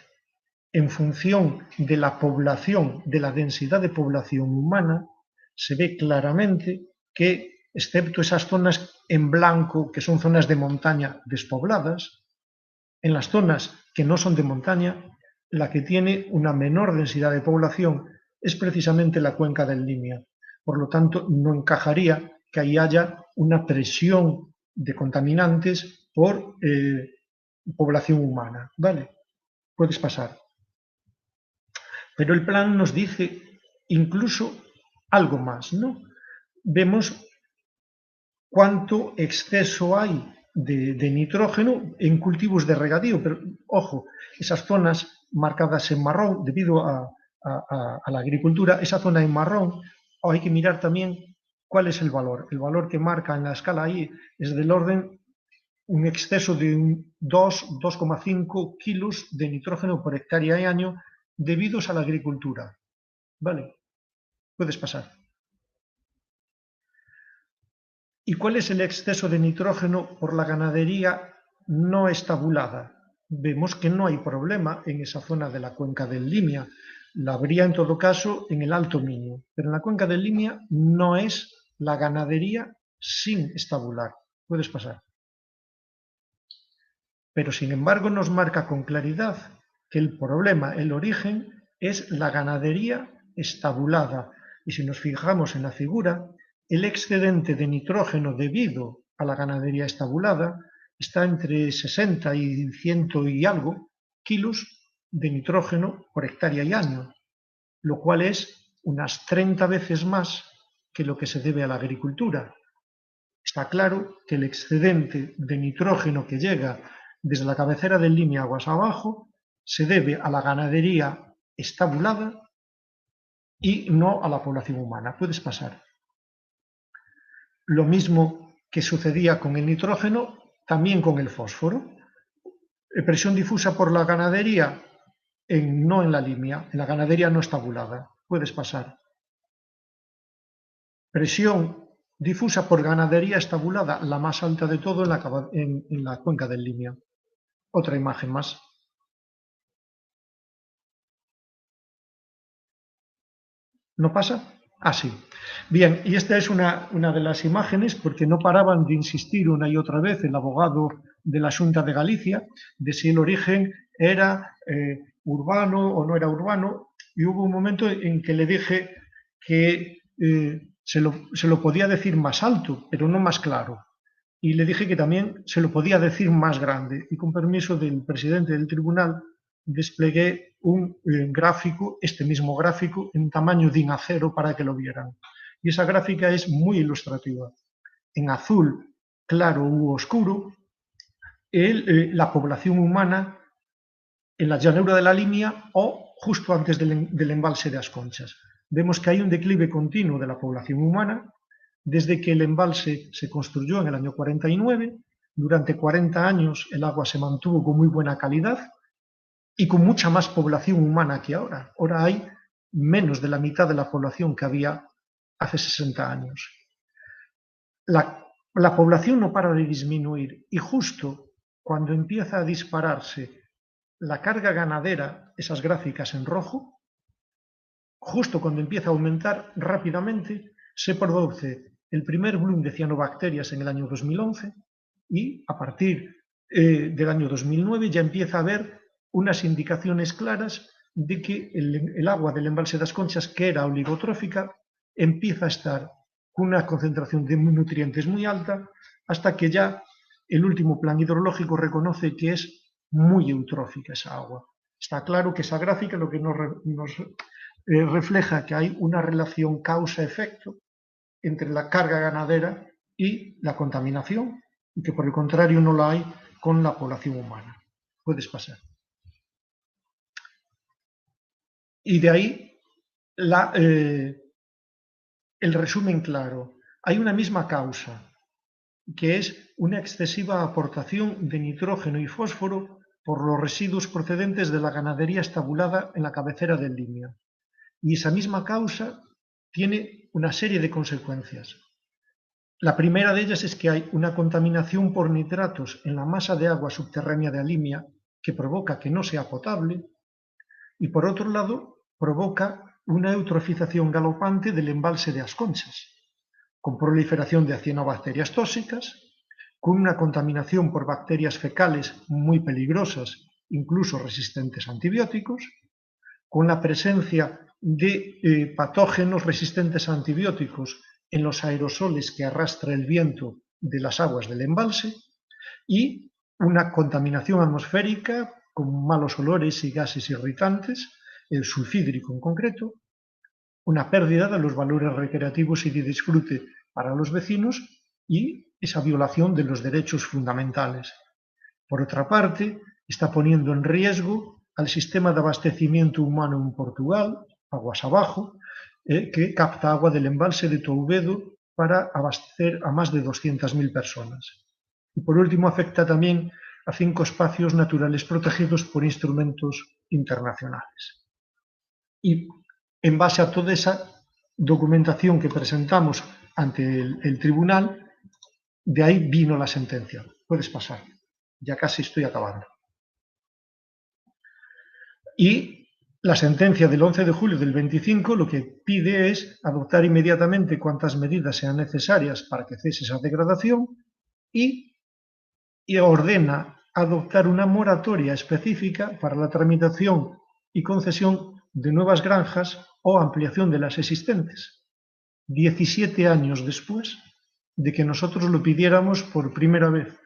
en función de la población, de la densidad de población humana, se ve claramente que, excepto esas zonas en blanco, que son zonas de montaña despobladas, en las zonas que no son de montaña, la que tiene una menor densidad de población es precisamente la cuenca del Limia. Por lo tanto, no encajaría que ahí haya una presión de contaminantes por población humana. ¿Vale? Puedes pasar. Pero el plan nos dice incluso algo más, ¿no? Vemos cuánto exceso hay de nitrógeno en cultivos de regadío, pero ojo, esas zonas marcadas en marrón debido a la agricultura, esa zona en marrón, hay que mirar también cuál es el valor. El valor que marca en la escala ahí es del orden un exceso de 2,5 kilos de nitrógeno por hectárea y año debidos a la agricultura. ¿Vale? Puedes pasar. ¿Y cuál es el exceso de nitrógeno por la ganadería no estabulada? Vemos que no hay problema en esa zona de la cuenca del Limia. La habría en todo caso en el Alto Minho, pero en la cuenca del Limia no es la ganadería sin estabular. Puedes pasar. Pero sin embargo nos marca con claridad que el problema, el origen, es la ganadería estabulada. Y si nos fijamos en la figura, el excedente de nitrógeno debido a la ganadería estabulada está entre 60 y 100 y algo kilos de nitrógeno por hectárea y año, lo cual es unas 30 veces más que lo que se debe a la agricultura. Está claro que el excedente de nitrógeno que llega desde la cabecera del Limia aguas abajo se debe a la ganadería estabulada y no a la población humana. Puedes pasar. Lo mismo que sucedía con el nitrógeno, también con el fósforo. Presión difusa por la ganadería, no en la Limia, en la ganadería no estabulada. Puedes pasar. Presión difusa por ganadería estabulada, la más alta de todo en la cuenca del Limia. Otra imagen más. ¿No pasa? Ah, sí. Bien, y esta es una de las imágenes, porque no paraban de insistir una y otra vez el abogado de la Xunta de Galicia de si el origen era urbano o no era urbano, y hubo un momento en que le dije que se lo podía decir más alto, pero no más claro. Y le dije que también se lo podía decir más grande. Y con permiso del presidente del tribunal, desplegué un gráfico, este mismo gráfico, en tamaño DIN A0 para que lo vieran. Y esa gráfica es muy ilustrativa. En azul claro u oscuro, la población humana en la llanura de la Limia o justo antes del embalse de As Conchas. Vemos que hay un declive continuo de la población humana desde que el embalse se construyó en el año 49. Durante 40 años el agua se mantuvo con muy buena calidad y con mucha más población humana que ahora. Ahora hay menos de la mitad de la población que había hace 60 años. La población no para de disminuir y justo cuando empieza a dispararse la carga ganadera, esas gráficas en rojo, justo cuando empieza a aumentar rápidamente, se produce el primer boom de cianobacterias en el año 2011 y a partir del año 2009 ya empieza a haber unas indicaciones claras de que el agua del embalse de As Conchas, que era oligotrófica, empieza a estar con una concentración de nutrientes muy alta hasta que ya el último plan hidrológico reconoce que es muy eutrófica esa agua. Está claro que esa gráfica lo que nos refleja que hay una relación causa-efecto entre la carga ganadera y la contaminación, y que por el contrario no la hay con la población humana. Puedes pasar. Y de ahí el resumen claro. Hay una misma causa que es una excesiva aportación de nitrógeno y fósforo por los residuos procedentes de la ganadería estabulada en la cabecera del limio. Y esa misma causa tiene una serie de consecuencias. La primera de ellas es que hay una contaminación por nitratos en la masa de agua subterránea de Alimia que provoca que no sea potable y, por otro lado, provoca una eutrofización galopante del embalse de As Conchas, con proliferación de cianobacterias tóxicas, con una contaminación por bacterias fecales muy peligrosas, incluso resistentes a antibióticos, con la presencia de patógenos resistentes a antibióticos en los aerosoles que arrastra el viento de las aguas del embalse y una contaminación atmosférica con malos olores y gases irritantes, el sulfídrico en concreto, una pérdida de los valores recreativos y de disfrute para los vecinos y esa violación de los derechos fundamentales. Por otra parte, está poniendo en riesgo al sistema de abastecimiento humano en Portugal, aguas abajo, que capta agua del embalse de Touvedo para abastecer a más de 200.000 personas. Y por último, afecta también a 5 espacios naturales protegidos por instrumentos internacionales. Y en base a toda esa documentación que presentamos ante el tribunal, de ahí vino la sentencia. Puedes pasar. Ya casi estoy acabando. Y la sentencia del 11 de julio del 25 lo que pide es adoptar inmediatamente cuantas medidas sean necesarias para que cese esa degradación y ordena adoptar una moratoria específica para la tramitación y concesión de nuevas granjas o ampliación de las existentes, 17 años después de que nosotros lo pidiéramos por primera vez.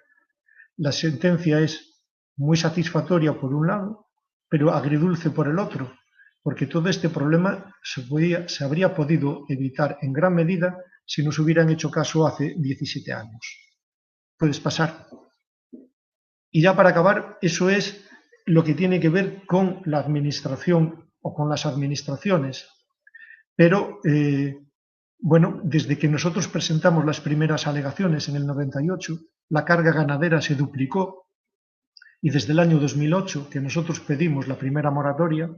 La sentencia es muy satisfactoria por un lado, pero agridulce por el otro, porque todo este problema se habría podido evitar en gran medida si nos hubieran hecho caso hace 17 años. Puedes pasar. Y ya para acabar, eso es lo que tiene que ver con la administración o con las administraciones. Pero, bueno, desde que nosotros presentamos las primeras alegaciones en el 98, la carga ganadera se duplicó y desde el año 2008, que nosotros pedimos la primera moratoria,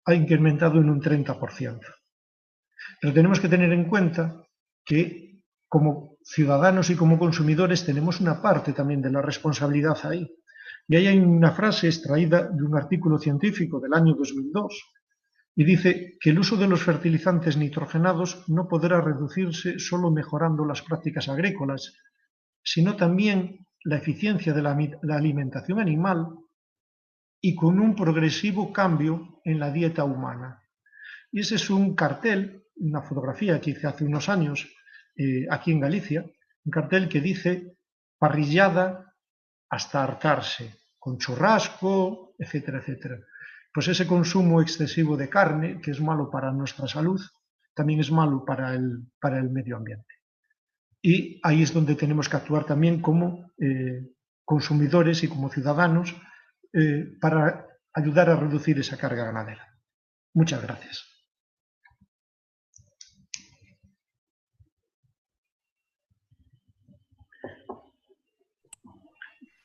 ha incrementado en un 30%. Pero tenemos que tener en cuenta que como ciudadanos y como consumidores tenemos una parte también de la responsabilidad ahí. Y ahí hay una frase extraída de un artículo científico del año 2002 y dice que el uso de los fertilizantes nitrogenados no podrá reducirse solo mejorando las prácticas agrícolas, sino también la eficiencia de la alimentación animal y con un progresivo cambio en la dieta humana. Y ese es un cartel, una fotografía que hice hace unos años aquí en Galicia, un cartel que dice parrillada hasta hartarse, con churrasco, etcétera, etcétera. Pues ese consumo excesivo de carne, que es malo para nuestra salud, también es malo para el medio ambiente. Y ahí es donde tenemos que actuar también como consumidores y como ciudadanos para ayudar a reducir esa carga ganadera. Muchas gracias.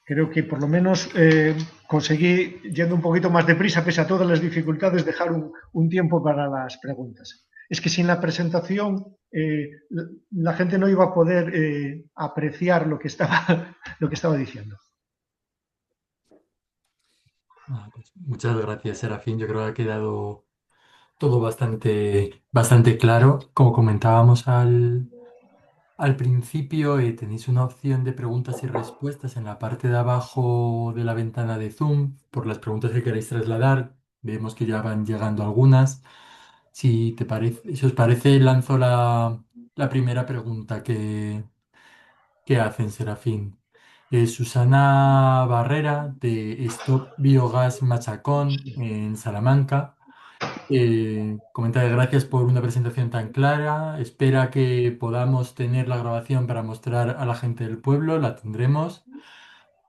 Creo que por lo menos conseguí, yendo un poquito más deprisa, pese a todas las dificultades, dejar un tiempo para las preguntas. Es que sin la presentación la gente no iba a poder apreciar lo que estaba diciendo. Pues muchas gracias, Serafín. Yo creo que ha quedado todo bastante claro. Como comentábamos al principio, tenéis una opción de preguntas y respuestas en la parte de abajo de la ventana de Zoom por las preguntas que queréis trasladar. Vemos que ya van llegando algunas. Si os parece, lanzo la primera pregunta que hacen, Serafín. Susana Barrera, de Stop Biogas Machacón, en Salamanca. Comenta que gracias por una presentación tan clara. Espera que podamos tener la grabación para mostrar a la gente del pueblo. La tendremos.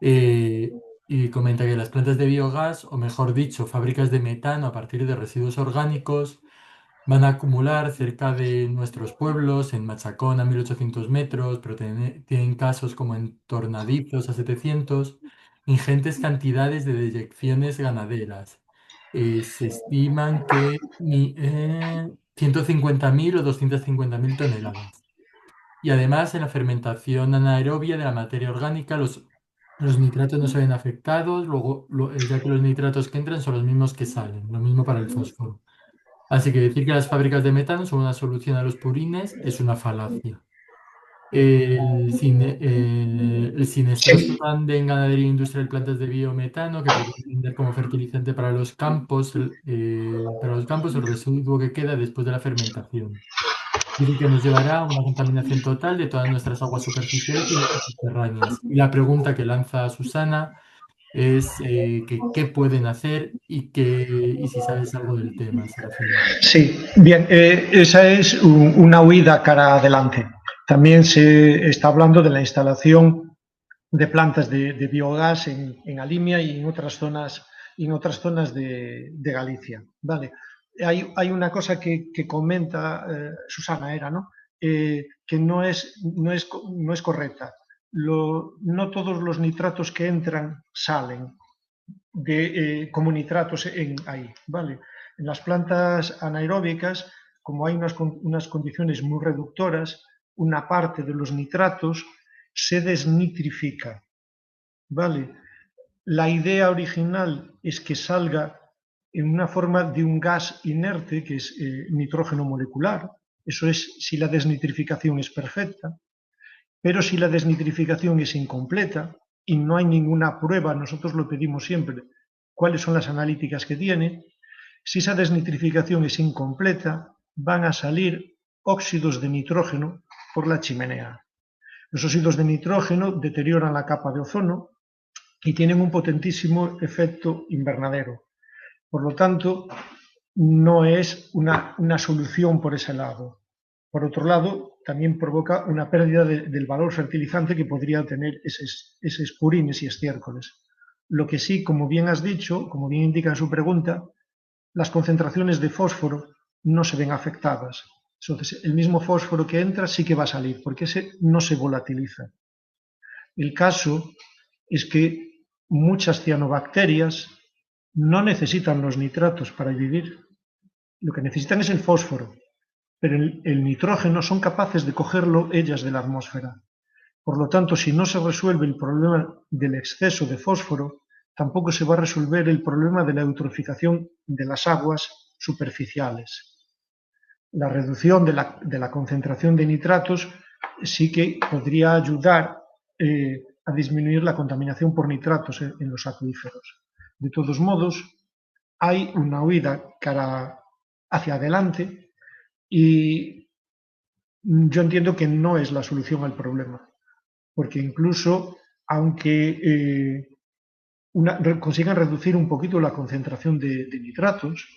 Y comenta que las plantas de biogás, o mejor dicho, fábricas de metano a partir de residuos orgánicos, Van a acumular cerca de nuestros pueblos, en Machacón a 1800 metros, pero tienen casos como en Tornadizos a 700, ingentes cantidades de deyecciones ganaderas. Se estiman que 150.000 o 250.000 toneladas. Y además, en la fermentación anaerobia de la materia orgánica, los nitratos no se ven afectados, luego, ya que los nitratos que entran son los mismos que salen, lo mismo para el fósforo. Así que decir que las fábricas de metano son una solución a los purines es una falacia. El Sí, Sinestrosuran de en ganadería industrial plantas de biometano que podría vender como fertilizante para los campos el residuo que queda después de la fermentación. Dice que nos llevará a una contaminación total de todas nuestras aguas superficiales y subterráneas. Y la pregunta que lanza Susana es que qué pueden hacer y si sabes algo del tema, Serafín. sí, bien, esa es una huida cara adelante. También se está hablando de la instalación de plantas de biogás en Alimia y en otras zonas de Galicia. Vale. Hay una cosa que comenta Susana, era, ¿no? Que no es correcta. No todos los nitratos que entran salen como nitratos ahí, ¿vale? En las plantas anaeróbicas, como hay unas condiciones muy reductoras, una parte de los nitratos se desnitrifica, ¿vale? La idea original es que salga en una forma de un gas inerte, que es nitrógeno molecular. Eso es si la desnitrificación es perfecta. Pero si la desnitrificación es incompleta y no hay ninguna prueba, nosotros lo pedimos siempre, cuáles son las analíticas que tiene, si esa desnitrificación es incompleta, van a salir óxidos de nitrógeno por la chimenea. Los óxidos de nitrógeno deterioran la capa de ozono y tienen un potentísimo efecto invernadero. Por lo tanto, no es una solución por ese lado. Por otro lado, también provoca una pérdida del valor fertilizante que podría tener esos purines y estiércoles. Lo que sí, como bien has dicho, como bien indica en su pregunta, las concentraciones de fósforo no se ven afectadas. Entonces, el mismo fósforo que entra sí que va a salir, porque ese no se volatiliza. El caso es que muchas cianobacterias no necesitan los nitratos para vivir. Lo que necesitan es el fósforo, pero el nitrógeno son capaces de cogerlo ellas de la atmósfera. Por lo tanto, si no se resuelve el problema del exceso de fósforo, tampoco se va a resolver el problema de la eutroficación de las aguas superficiales. La reducción de la concentración de nitratos sí que podría ayudar a disminuir la contaminación por nitratos en los acuíferos. De todos modos, hay una huida hacia adelante y yo entiendo que no es la solución al problema, porque incluso aunque consigan reducir un poquito la concentración de nitratos,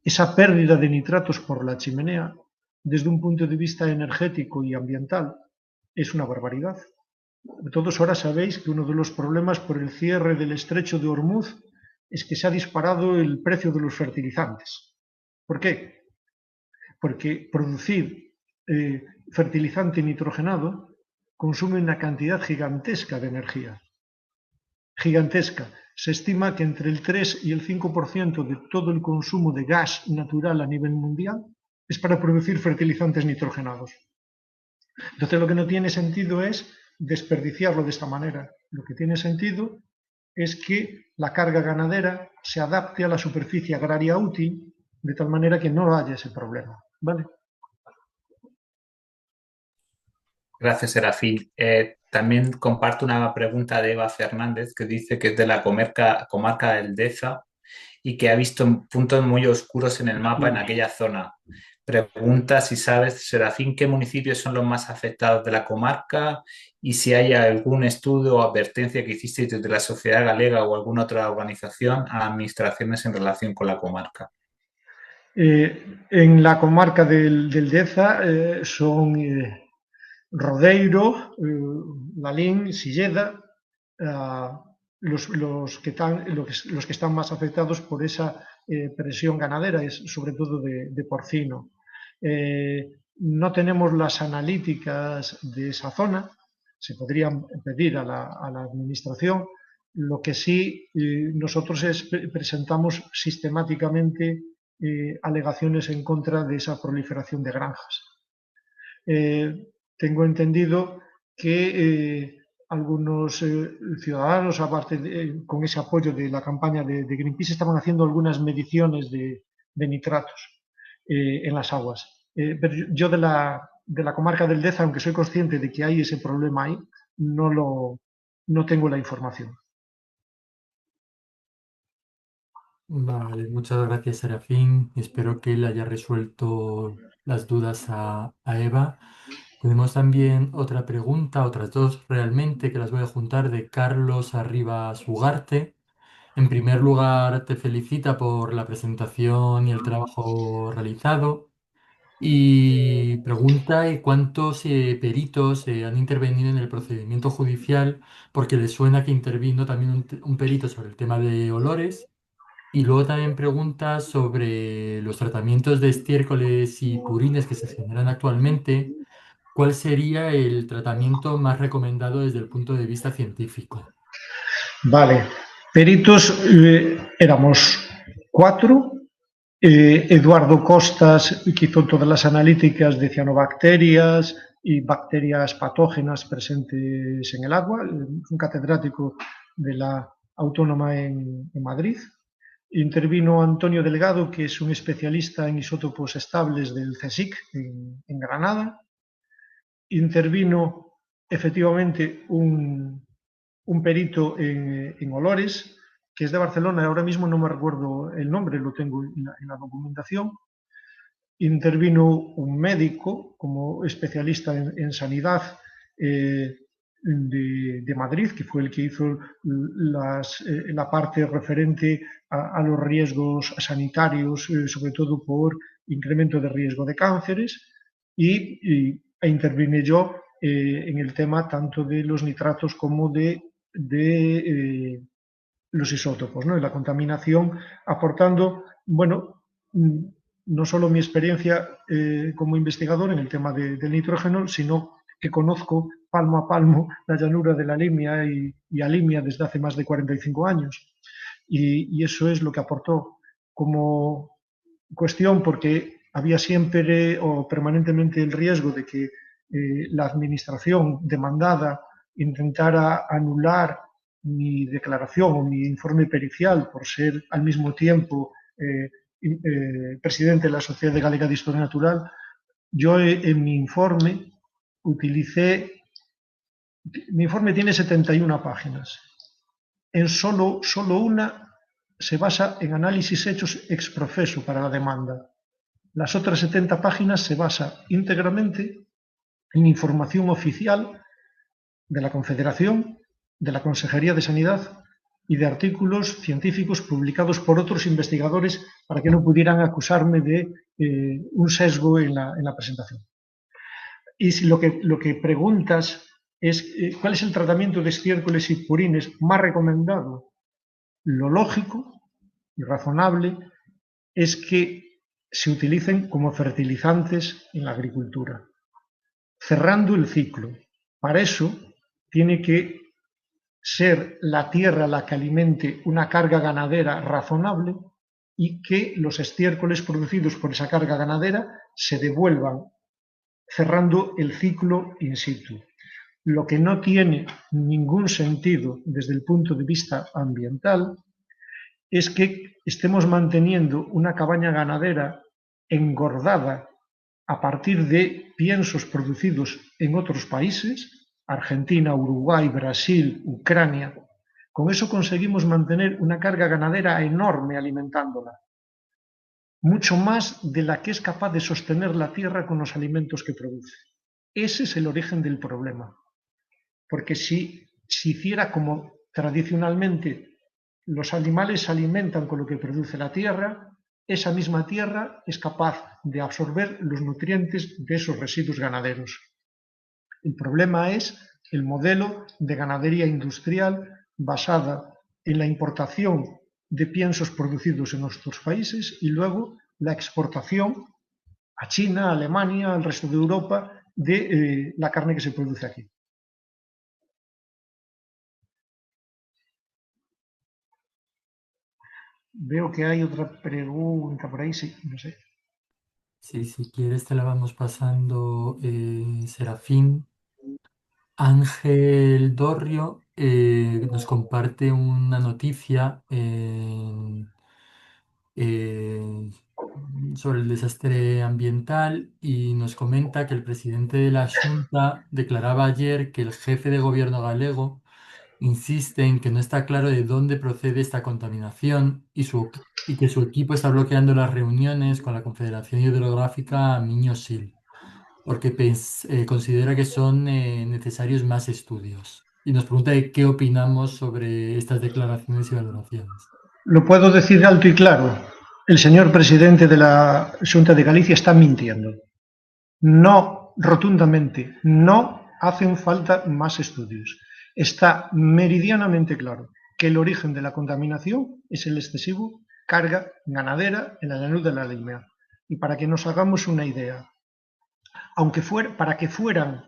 esa pérdida de nitratos por la chimenea, desde un punto de vista energético y ambiental, es una barbaridad. Todos ahora sabéis que uno de los problemas por el cierre del estrecho de Hormuz es que se ha disparado el precio de los fertilizantes. ¿Por qué? Porque producir fertilizante nitrogenado consume una cantidad gigantesca de energía. Gigantesca. Se estima que entre el 3 y el 5% de todo el consumo de gas natural a nivel mundial es para producir fertilizantes nitrogenados. Entonces lo que no tiene sentido es desperdiciarlo de esta manera. Lo que tiene sentido es que la carga ganadera se adapte a la superficie agraria útil de tal manera que no haya ese problema. ¿Vale? Gracias, Serafín. También comparto una pregunta de Eva Fernández que dice que es de la comarca del Deza y que ha visto puntos muy oscuros en el mapa en aquella zona. Pregunta si sabes, Serafín, qué municipios son los más afectados de la comarca y si hay algún estudio o advertencia que hicisteis desde la Sociedad Galega o alguna otra organización a administraciones en relación con la comarca. En la comarca del Deza son Rodeiro, Lalín, Silleda, los que están más afectados por esa presión ganadera, es sobre todo de porcino. No tenemos las analíticas de esa zona, se podrían pedir a la administración. Lo que sí nosotros presentamos sistemáticamente alegaciones en contra de esa proliferación de granjas. Tengo entendido que algunos ciudadanos, aparte con ese apoyo de la campaña de Greenpeace, estaban haciendo algunas mediciones de nitratos en las aguas. Pero yo de la comarca del Deza, aunque soy consciente de que hay ese problema ahí, no tengo la información. Vale, muchas gracias, Serafín. Espero que le haya resuelto las dudas a Eva. Tenemos también otra pregunta, otras dos realmente, que las voy a juntar, de Carlos Arribas Ugarte. En primer lugar, te felicita por la presentación y el trabajo realizado. Y pregunta cuántos peritos han intervenido en el procedimiento judicial, porque le suena que intervino también un perito sobre el tema de olores. Y luego también pregunta sobre los tratamientos de estiércoles y purines que se generan actualmente. ¿Cuál sería el tratamiento más recomendado desde el punto de vista científico? Vale, peritos éramos 4. Eduardo Costas, que hizo todas las analíticas de cianobacterias y bacterias patógenas presentes en el agua, un catedrático de la Autónoma en Madrid. Intervino Antonio Delgado, que es un especialista en isótopos estables del CSIC en Granada. Intervino efectivamente un perito en olores, que es de Barcelona, ahora mismo no me recuerdo el nombre, lo tengo en la documentación. Intervino un médico como especialista en sanidad de Madrid, que fue el que hizo la parte referente a los riesgos sanitarios, sobre todo por incremento de riesgo de cánceres, e intervine yo en el tema tanto de los nitratos como de los isótopos, ¿no? Y la contaminación, aportando, bueno, no solo mi experiencia como investigador en el tema del nitrógeno, sino que conozco palmo a palmo la llanura de la Limia y Alimia desde hace más de 45 años. Y eso es lo que aportó como cuestión, porque había siempre o permanentemente el riesgo de que la administración demandada intentara anular mi declaración o mi informe pericial por ser al mismo tiempo presidente de la Sociedad Galega de Historia Natural. Yo en mi informe mi informe tiene 71 páginas. En solo una se basa en análisis hechos ex profeso para la demanda. Las otras 70 páginas se basa íntegramente en información oficial de la Confederación, de la Consejería de Sanidad y de artículos científicos publicados por otros investigadores para que no pudieran acusarme de un sesgo en la presentación. Y si lo que preguntas es cuál es el tratamiento de estiércoles y purines más recomendado, lo lógico y razonable es que se utilicen como fertilizantes en la agricultura, cerrando el ciclo. Para eso tiene que ser la tierra la que alimente una carga ganadera razonable y que los estiércoles producidos por esa carga ganadera se devuelvan, cerrando el ciclo in situ. Lo que no tiene ningún sentido desde el punto de vista ambiental es que estemos manteniendo una cabaña ganadera engordada a partir de piensos producidos en otros países, Argentina, Uruguay, Brasil, Ucrania. Con eso conseguimos mantener una carga ganadera enorme alimentándola, mucho más de la que es capaz de sostener la tierra con los alimentos que produce. Ese es el origen del problema. Porque si hiciera como tradicionalmente los animales se alimentan con lo que produce la tierra, esa misma tierra es capaz de absorber los nutrientes de esos residuos ganaderos. El problema es el modelo de ganadería industrial basada en la importación de piensos producidos en nuestros países y luego la exportación a China, a Alemania, al resto de Europa de la carne que se produce aquí. Veo que hay otra pregunta por ahí, sí, no sé. Sí, si quieres te la vamos pasando, Serafín. Ángel Dorrio nos comparte una noticia eh, sobre el desastre ambiental y nos comenta que el presidente de la Xunta declaraba ayer que el jefe de gobierno galego insiste en que no está claro de dónde procede esta contaminación y que su equipo está bloqueando las reuniones con la Confederación Hidrográfica Miño-Sil porque considera que son necesarios más estudios. Y nos pregunta de qué opinamos sobre estas declaraciones y valoraciones. Lo puedo decir alto y claro. El señor presidente de la Xunta de Galicia está mintiendo. No, rotundamente, no hacen falta más estudios. Está meridianamente claro que el origen de la contaminación es el excesivo carga ganadera en la llanura de la Limea. Y para que nos hagamos una idea, para que fueran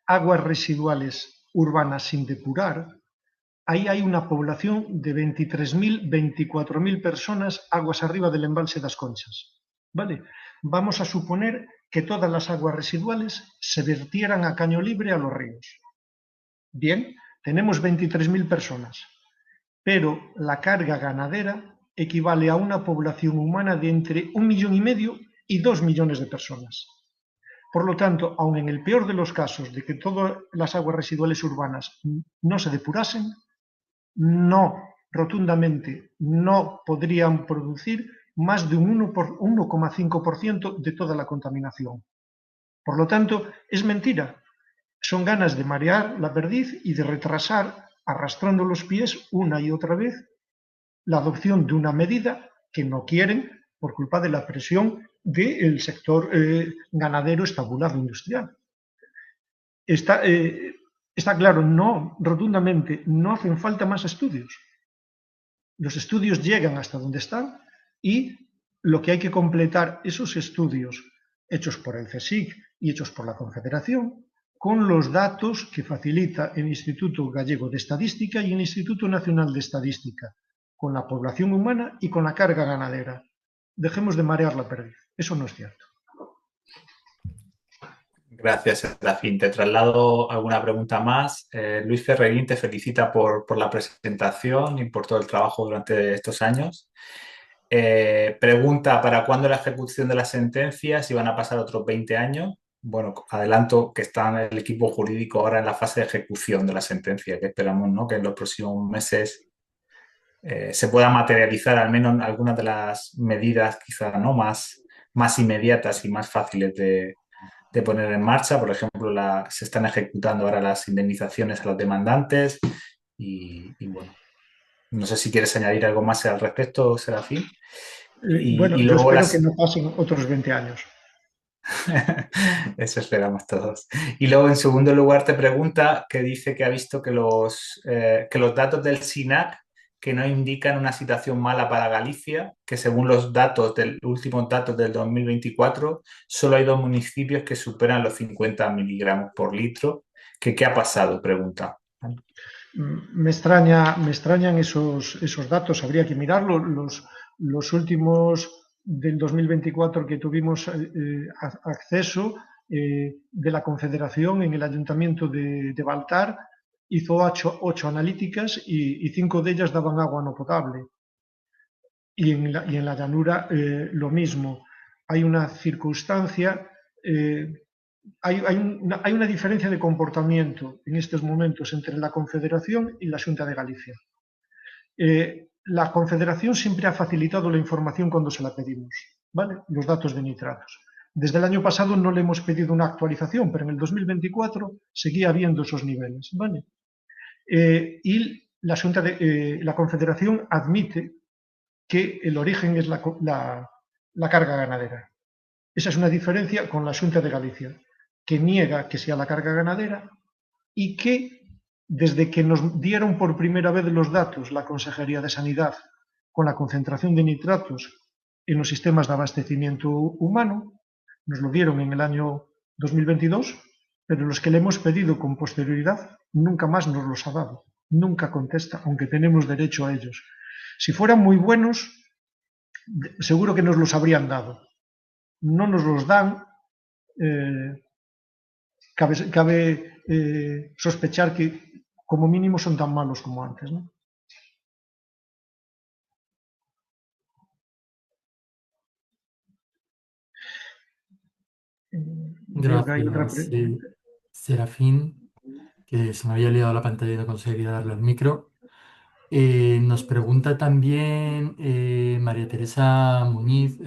aguas residuales urbanas sin depurar, ahí hay una población de 23.000, 24.000 personas aguas arriba del embalse das Conchas. ¿Vale? Vamos a suponer que todas las aguas residuales se vertieran a caño libre a los ríos. Bien, tenemos 23.000 personas, pero la carga ganadera equivale a una población humana de entre 1,5 millones y 2 millones de personas. Por lo tanto, aun en el peor de los casos de que todas las aguas residuales urbanas no se depurasen, no, rotundamente, no podrían producir más de un 1,5% de toda la contaminación. Por lo tanto, es mentira. Son ganas de marear la perdiz y de retrasar, arrastrando los pies una y otra vez, la adopción de una medida que no quieren por culpa de la presión del sector ganadero estabulado industrial. Está claro, no, rotundamente, no hacen falta más estudios. Los estudios llegan hasta donde están y lo que hay que completar esos estudios hechos por el CSIC y hechos por la Confederación con los datos que facilita el Instituto Gallego de Estadística y el Instituto Nacional de Estadística, con la población humana y con la carga ganadera. Dejemos de marear la perdiz. Eso no es cierto. Gracias, Serafín. Te traslado alguna pregunta más. Luis Ferrerín te felicita por la presentación y por todo el trabajo durante estos años. Pregunta, ¿para cuándo la ejecución de las sentencias? ¿Si van a pasar otros 20 años? Bueno, adelanto que está el equipo jurídico ahora en la fase de ejecución de la sentencia, que esperamos, ¿no?, que en los próximos meses se pueda materializar al menos algunas de las medidas quizá, ¿no?, más inmediatas y más fáciles de poner en marcha. Por ejemplo, se están ejecutando ahora las indemnizaciones a los demandantes y bueno, no sé si quieres añadir algo más al respecto, Serafín. Bueno, Y yo luego espero que no pasen otros 20 años. Eso esperamos todos. Y luego, en segundo lugar, te pregunta que dice que ha visto que los datos del SINAC que no indican una situación mala para Galicia, que según los últimos datos del 2024, solo hay 2 municipios que superan los 50 miligramos por litro. ¿Qué ha pasado? Pregunta. Me extrañan esos datos, habría que mirarlo. Los últimos del 2024 que tuvimos acceso de la Confederación en el Ayuntamiento de Baltar hizo 8 analíticas y 5 de ellas daban agua no potable. Y en la llanura lo mismo. Hay una circunstancia, hay una diferencia de comportamiento en estos momentos entre la Confederación y la Xunta de Galicia. La Confederación siempre ha facilitado la información cuando se la pedimos, ¿vale? Los datos de nitratos. Desde el año pasado no le hemos pedido una actualización, pero en el 2024 seguía habiendo esos niveles, ¿vale? Y la Confederación admite que el origen es la carga ganadera. Esa es una diferencia con la Xunta de Galicia, que niega que sea la carga ganadera y que, desde que nos dieron por primera vez los datos la Consejería de Sanidad con la concentración de nitratos en los sistemas de abastecimiento humano. Nos lo dieron en el año 2022, pero los que le hemos pedido con posterioridad nunca más nos los ha dado. Nunca contesta, aunque tenemos derecho a ellos. Si fueran muy buenos, seguro que nos los habrían dado. No nos los dan. Cabe sospechar que como mínimo son tan malos como antes, ¿no? Veo que hay otra Gracias, pregunta. Serafín, que se me había liado la pantalla y no conseguía darle al micro. Nos pregunta también María Teresa Muñiz,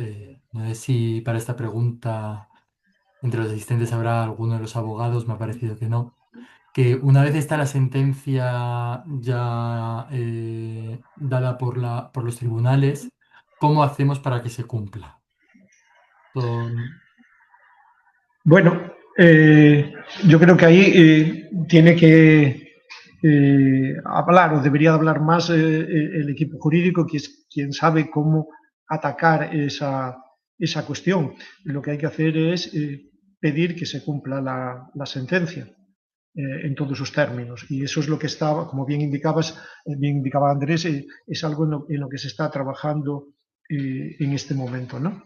no sé si para esta pregunta entre los asistentes habrá alguno de los abogados, me ha parecido que no, que una vez está la sentencia ya dada por los tribunales, ¿cómo hacemos para que se cumpla? Son- Bueno, yo creo que ahí tiene que hablar, o debería hablar más el equipo jurídico, que es quien sabe cómo atacar esa cuestión. Lo que hay que hacer es pedir que se cumpla la sentencia en todos sus términos. Y eso es lo que estaba, como bien bien indicaba Andrés, es algo en lo que se está trabajando en este momento, ¿no?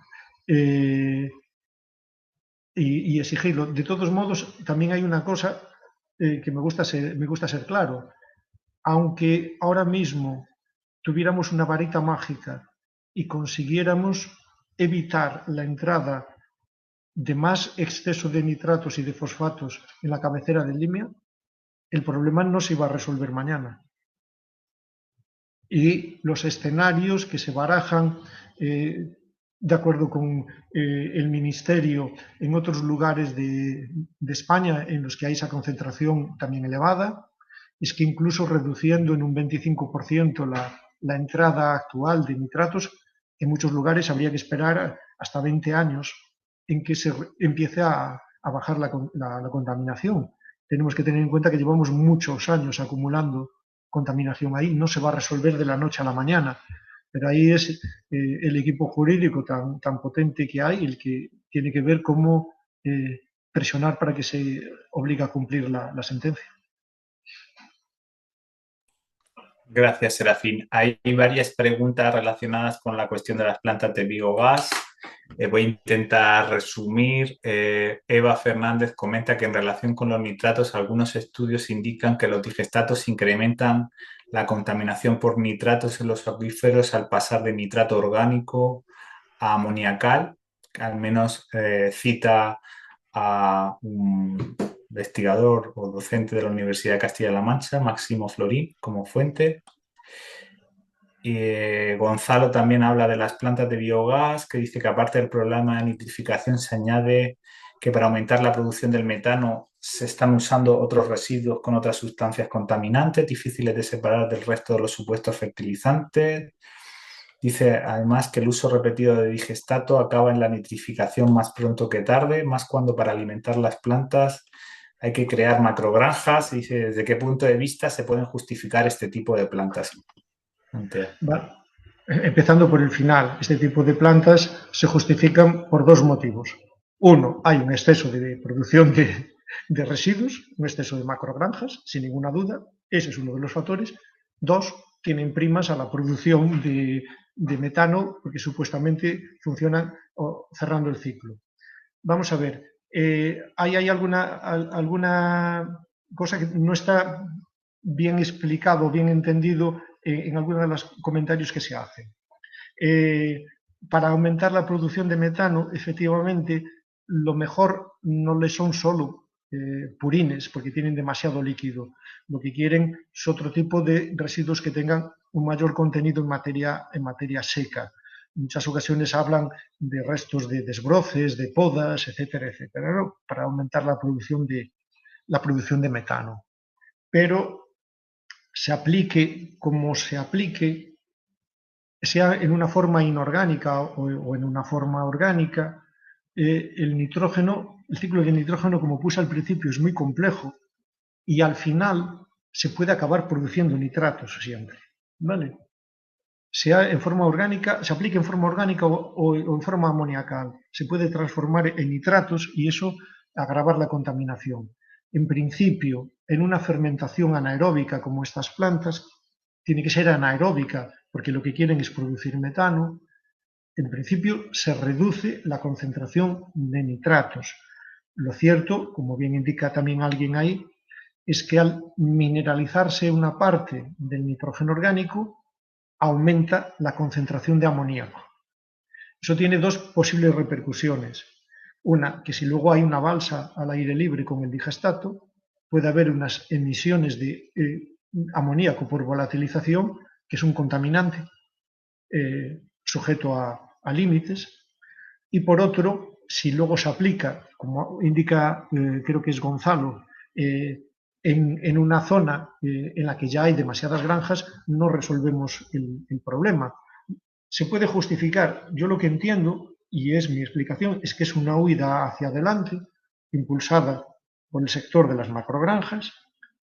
Y exigirlo. De todos modos, también hay una cosa que me gusta ser claro. Aunque ahora mismo tuviéramos una varita mágica y consiguiéramos evitar la entrada de más exceso de nitratos y de fosfatos en la cabecera del Limia, el problema no se iba a resolver mañana. Y los escenarios que se barajan de acuerdo con el Ministerio en otros lugares de España en los que hay esa concentración también elevada, es que incluso reduciendo en un 25% la entrada actual de nitratos, en muchos lugares habría que esperar hasta 20 años en que se empiece a bajar la contaminación. Tenemos que tener en cuenta que llevamos muchos años acumulando contaminación ahí, no se va a resolver de la noche a la mañana, pero ahí es el equipo jurídico tan potente que hay el que tiene que ver cómo presionar para que se obligue a cumplir la sentencia. Gracias, Serafín. Hay varias preguntas relacionadas con la cuestión de las plantas de biogás. Voy a intentar resumir. Eva Fernández comenta que en relación con los nitratos, algunos estudios indican que los digestatos incrementan la contaminación por nitratos en los acuíferos al pasar de nitrato orgánico a amoniacal. Al menos cita a un investigador o docente de la Universidad de Castilla-La Mancha, Máximo Florín, como fuente. Gonzalo también habla de las plantas de biogás, que dice que aparte del problema de nitrificación se añade que para aumentar la producción del metano se están usando otros residuos con otras sustancias contaminantes, difíciles de separar del resto de los supuestos fertilizantes. Dice además que el uso repetido de digestato acaba en la nitrificación más pronto que tarde, más cuando para alimentar las plantas hay que crear macrogranjas. Dice, ¿desde qué punto de vista se pueden justificar este tipo de plantas? Vale. Empezando por el final, este tipo de plantas se justifican por dos motivos. Uno, hay un exceso de producción de residuos, un exceso de macrogranjas, sin ninguna duda, ese es uno de los factores. Dos, tienen primas a la producción de metano, porque supuestamente funcionan cerrando el ciclo. Vamos a ver, hay alguna cosa que no está bien explicado, bien entendido en algunos de los comentarios que se hacen. Para aumentar la producción de metano, efectivamente, lo mejor no le son solo purines, porque tienen demasiado líquido. Lo que quieren es otro tipo de residuos que tengan un mayor contenido en materia seca. En muchas ocasiones hablan de restos de desbroces, de podas, etcétera, etcétera, ¿no? Para aumentar la producción de metano. Pero se aplique como se aplique, sea en una forma inorgánica o en una forma orgánica, el ciclo de nitrógeno, como puse al principio, es muy complejo y al final se puede acabar produciendo nitratos siempre, ¿vale? en forma orgánica, se aplique en forma orgánica o en forma amoniacal. Se puede transformar en nitratos y eso agravar la contaminación. En principio, en una fermentación anaeróbica como estas plantas, tiene que ser anaeróbica porque lo que quieren es producir metano. En principio, se reduce la concentración de nitratos. Lo cierto, como bien indica también alguien ahí, es que al mineralizarse una parte del nitrógeno orgánico, aumenta la concentración de amoníaco. Eso tiene dos posibles repercusiones. Una, que si luego hay una balsa al aire libre con el digestato, puede haber unas emisiones de amoníaco por volatilización, que es un contaminante sujeto a límites. Y por otro, si luego se aplica, como indica, creo que es Gonzalo, en una zona en la que ya hay demasiadas granjas, no resolvemos el problema. Se puede justificar, yo lo que entiendo, y es mi explicación, es que es una huida hacia adelante, impulsada por el sector de las macrogranjas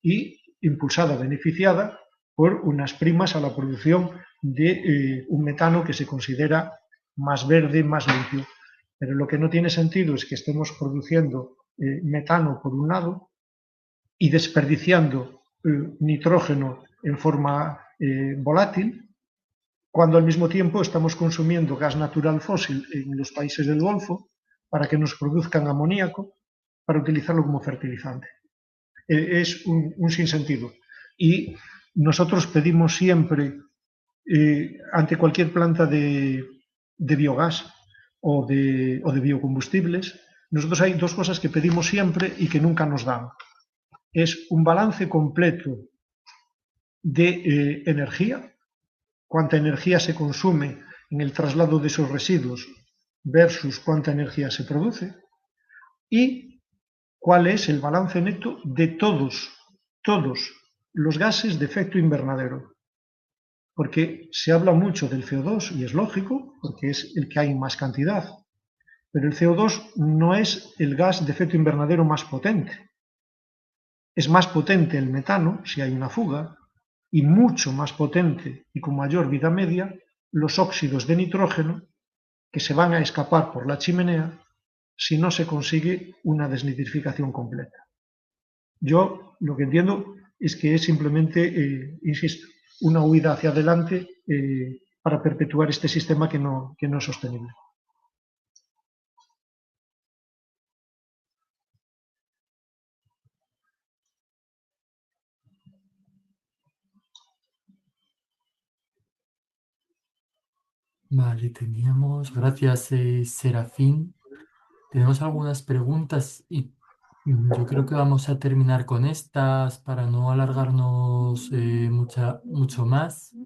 y impulsada, beneficiada por unas primas a la producción de un metano que se considera más verde, más limpio. Pero lo que no tiene sentido es que estemos produciendo metano por un lado y desperdiciando nitrógeno en forma volátil, cuando al mismo tiempo estamos consumiendo gas natural fósil en los países del Golfo para que nos produzcan amoníaco para utilizarlo como fertilizante. Es un sinsentido. Y nosotros pedimos siempre, ante cualquier planta de biogás o de biocombustibles, nosotros hay dos cosas que pedimos siempre y que nunca nos dan. Es un balance completo de energía, cuánta energía se consume en el traslado de esos residuos versus cuánta energía se produce, y cuál es el balance neto de todos los gases de efecto invernadero. Porque se habla mucho del CO2 y es lógico, porque es el que hay en más cantidad, pero el CO2 no es el gas de efecto invernadero más potente. Es más potente el metano si hay una fuga, y mucho más potente y con mayor vida media los óxidos de nitrógeno que se van a escapar por la chimenea si no se consigue una desnitrificación completa. Yo lo que entiendo es que es simplemente, insisto, una huida hacia adelante para perpetuar este sistema que no es sostenible. Vale, teníamos, gracias Serafín. Tenemos algunas preguntas y yo creo que vamos a terminar con estas para no alargarnos mucho más.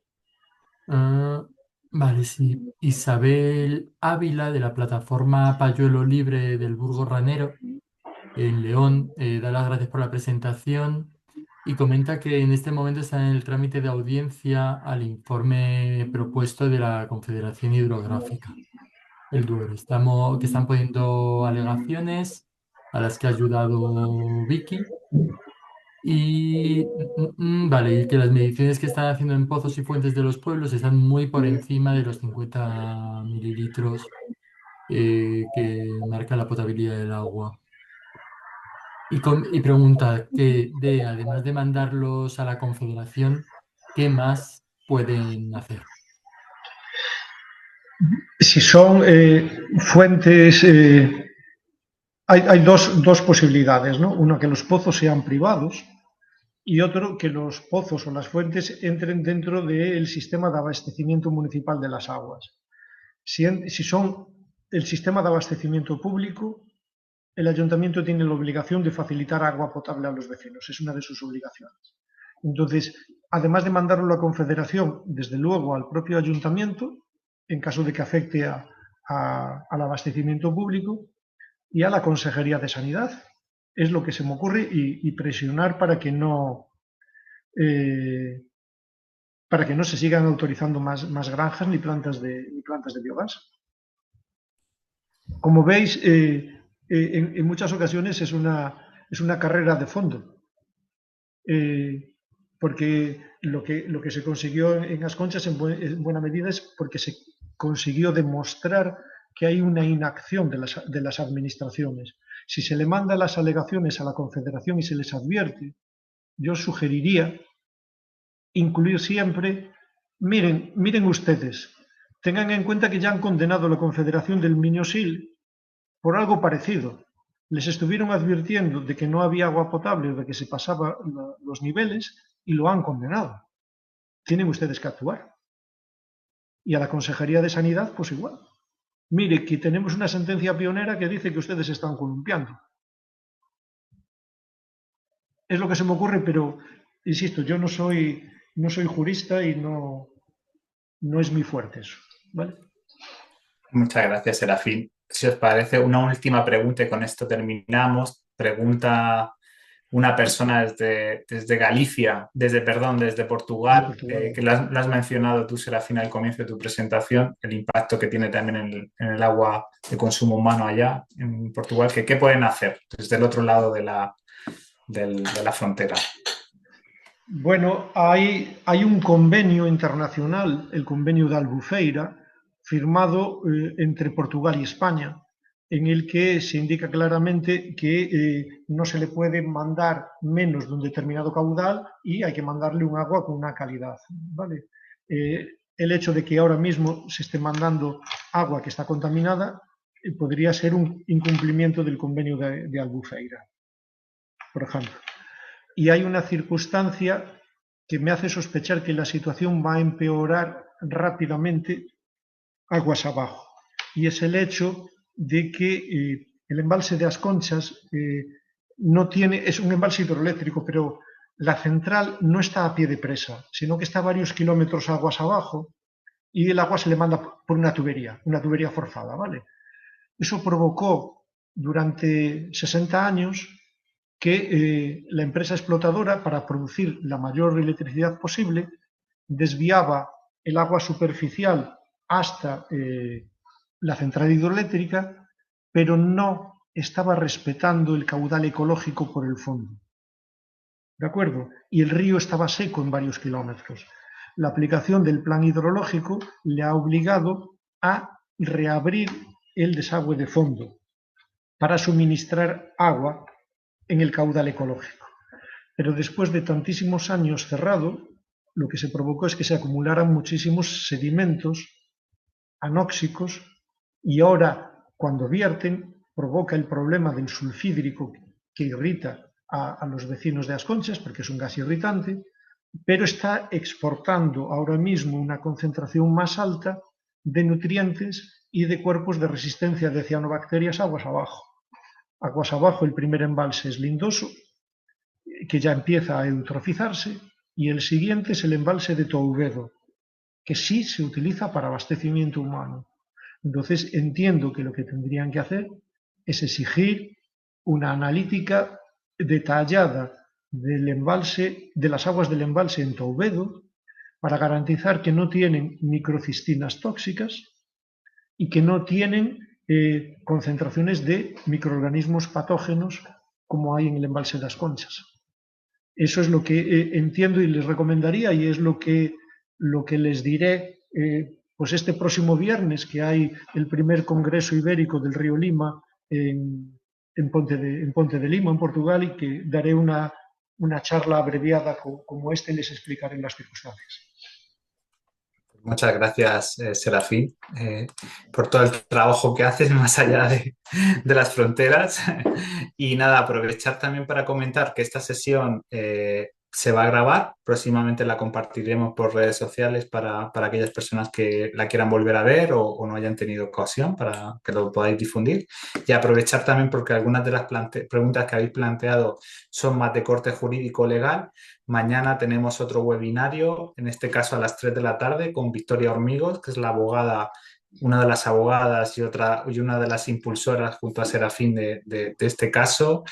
Ah, vale, sí. Isabel Ávila de la plataforma Payuelo Libre del Burgo Ranero en León da las gracias por la presentación y comenta que en este momento está en el trámite de audiencia al informe propuesto de la Confederación Hidrográfica, el Duero. Que están poniendo alegaciones a las que ha ayudado Vicky. Vale, y que las mediciones que están haciendo en pozos y fuentes de los pueblos están muy por encima de los 50 mililitros que marca la potabilidad del agua. Y pregunta además de mandarlos a la Confederación, ¿qué más pueden hacer? Si son fuentes, hay dos posibilidades, ¿no? Una, que los pozos sean privados, y otro, que los pozos o las fuentes entren dentro del sistema de abastecimiento municipal de las aguas. Si son el sistema de abastecimiento público, el ayuntamiento tiene la obligación de facilitar agua potable a los vecinos, es una de sus obligaciones. Entonces, además de mandarlo a la Confederación, desde luego al propio ayuntamiento, en caso de que afecte al abastecimiento público, y a la Consejería de Sanidad. Es lo que se me ocurre, y presionar para que no se sigan autorizando más granjas ni plantas de biogás. Como veis, en muchas ocasiones es una carrera de fondo. porque lo que se consiguió en As Conchas en buena medida es porque se consiguió demostrar que hay una inacción de las administraciones. Si se le manda las alegaciones a la Confederación y se les advierte, yo sugeriría incluir siempre, miren ustedes, tengan en cuenta que ya han condenado a la Confederación del Miño-Sil por algo parecido. Les estuvieron advirtiendo de que no había agua potable o de que se pasaban los niveles y lo han condenado. Tienen ustedes que actuar. Y a la Consejería de Sanidad, pues igual. Mire, que tenemos una sentencia pionera que dice que ustedes están columpiando. Es lo que se me ocurre, pero, insisto, yo no soy jurista y no es muy fuerte eso, ¿vale? Muchas gracias, Serafín. Si os parece, una última pregunta y con esto terminamos. Pregunta una persona desde Galicia, desde De Portugal, Portugal. que lo has mencionado tú, Serafín, al comienzo de tu presentación, el impacto que tiene también en el agua de consumo humano allá en Portugal. ¿Qué pueden hacer desde el otro lado de la frontera? Bueno, hay un convenio internacional, el convenio de Albufeira, firmado entre Portugal y España, en el que se indica claramente que no se le puede mandar menos de un determinado caudal y hay que mandarle un agua con una calidad, ¿vale? El hecho de que ahora mismo se esté mandando agua que está contaminada podría ser un incumplimiento del convenio de Albufeira, por ejemplo. Y hay una circunstancia que me hace sospechar que la situación va a empeorar rápidamente aguas abajo. Y es el hecho de que el embalse de As Conchas no tiene, es un embalse hidroeléctrico, pero la central no está a pie de presa, sino que está a varios kilómetros aguas abajo y el agua se le manda por una tubería forzada, ¿vale? Eso provocó durante 60 años que la empresa explotadora, para producir la mayor electricidad posible, desviaba el agua superficial hasta la central hidroeléctrica, pero no estaba respetando el caudal ecológico por el fondo. ¿De acuerdo? Y el río estaba seco en varios kilómetros. La aplicación del plan hidrológico le ha obligado a reabrir el desagüe de fondo para suministrar agua en el caudal ecológico. Pero después de tantísimos años cerrado, lo que se provocó es que se acumularan muchísimos sedimentos anóxicos y ahora, cuando vierten, provoca el problema del sulfídrico que irrita a los vecinos de As Conchas, porque es un gas irritante, pero está exportando ahora mismo una concentración más alta de nutrientes y de cuerpos de resistencia de cianobacterias aguas abajo. Aguas abajo, el primer embalse es Lindoso, que ya empieza a eutrofizarse, y el siguiente es el embalse de Touvedo, que sí se utiliza para abastecimiento humano. Entonces entiendo que lo que tendrían que hacer es exigir una analítica detallada del embalse, de las aguas del embalse en Touvedo, para garantizar que no tienen microcistinas tóxicas y que no tienen concentraciones de microorganismos patógenos como hay en el embalse de As Conchas. Eso es lo que entiendo y les recomendaría, y es lo que les diré pues este próximo viernes, que hay el primer Congreso Ibérico del Río Lima en Ponte de Lima, en Portugal, y que daré una charla abreviada como esta y les explicaré las circunstancias. Muchas gracias, Serafín, por todo el trabajo que haces más allá de las fronteras. Y nada, aprovechar también para comentar que esta sesión se va a grabar. Próximamente la compartiremos por redes sociales para aquellas personas que la quieran volver a ver o no hayan tenido ocasión para que lo podáis difundir. Y aprovechar también porque algunas de las preguntas que habéis planteado son más de corte jurídico-legal. Mañana tenemos otro webinario, en este caso a las 3 de la tarde, con Victoria Hormigos, que es la abogada, una de las abogadas y una de las impulsoras junto a Serafín de este caso,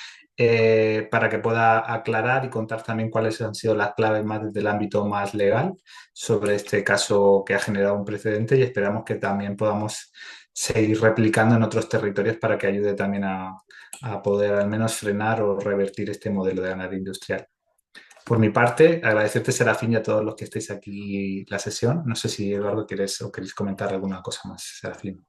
para que pueda aclarar y contar también cuáles han sido las claves más desde el ámbito más legal sobre este caso que ha generado un precedente, y esperamos que también podamos seguir replicando en otros territorios para que ayude también a poder al menos frenar o revertir este modelo de ganadería industrial. Por mi parte, agradecerte, Serafín, y a todos los que estáis aquí la sesión. No sé si, Eduardo, queréis comentar alguna cosa más, Serafín.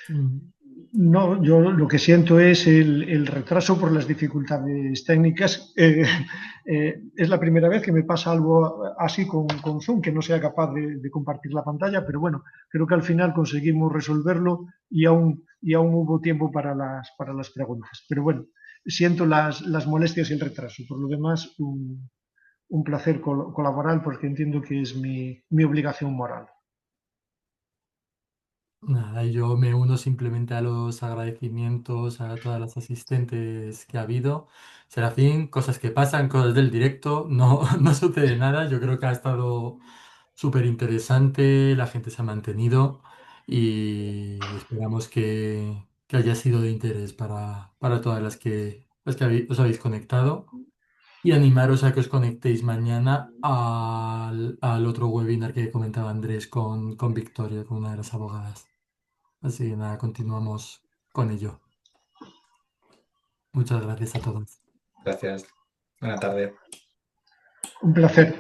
Mm. No, yo lo que siento es el retraso por las dificultades técnicas. Es la primera vez que me pasa algo así con Zoom, que no sea capaz de compartir la pantalla, pero bueno, creo que al final conseguimos resolverlo y aún hubo tiempo para las preguntas. Pero bueno, siento las molestias y el retraso. Por lo demás, un placer colaborar porque entiendo que es mi obligación moral. Nada, y yo me uno simplemente a los agradecimientos a todas las asistentes que ha habido. Serafín, cosas que pasan, cosas del directo, no, no sucede nada. Yo creo que ha estado súper interesante, la gente se ha mantenido y esperamos que haya sido de interés para todas las que os habéis conectado. Y animaros a que os conectéis mañana al otro webinar que comentaba Andrés con Victoria, con una de las abogadas. Así que nada, continuamos con ello. Muchas gracias a todos. Gracias. Buena tarde. Un placer.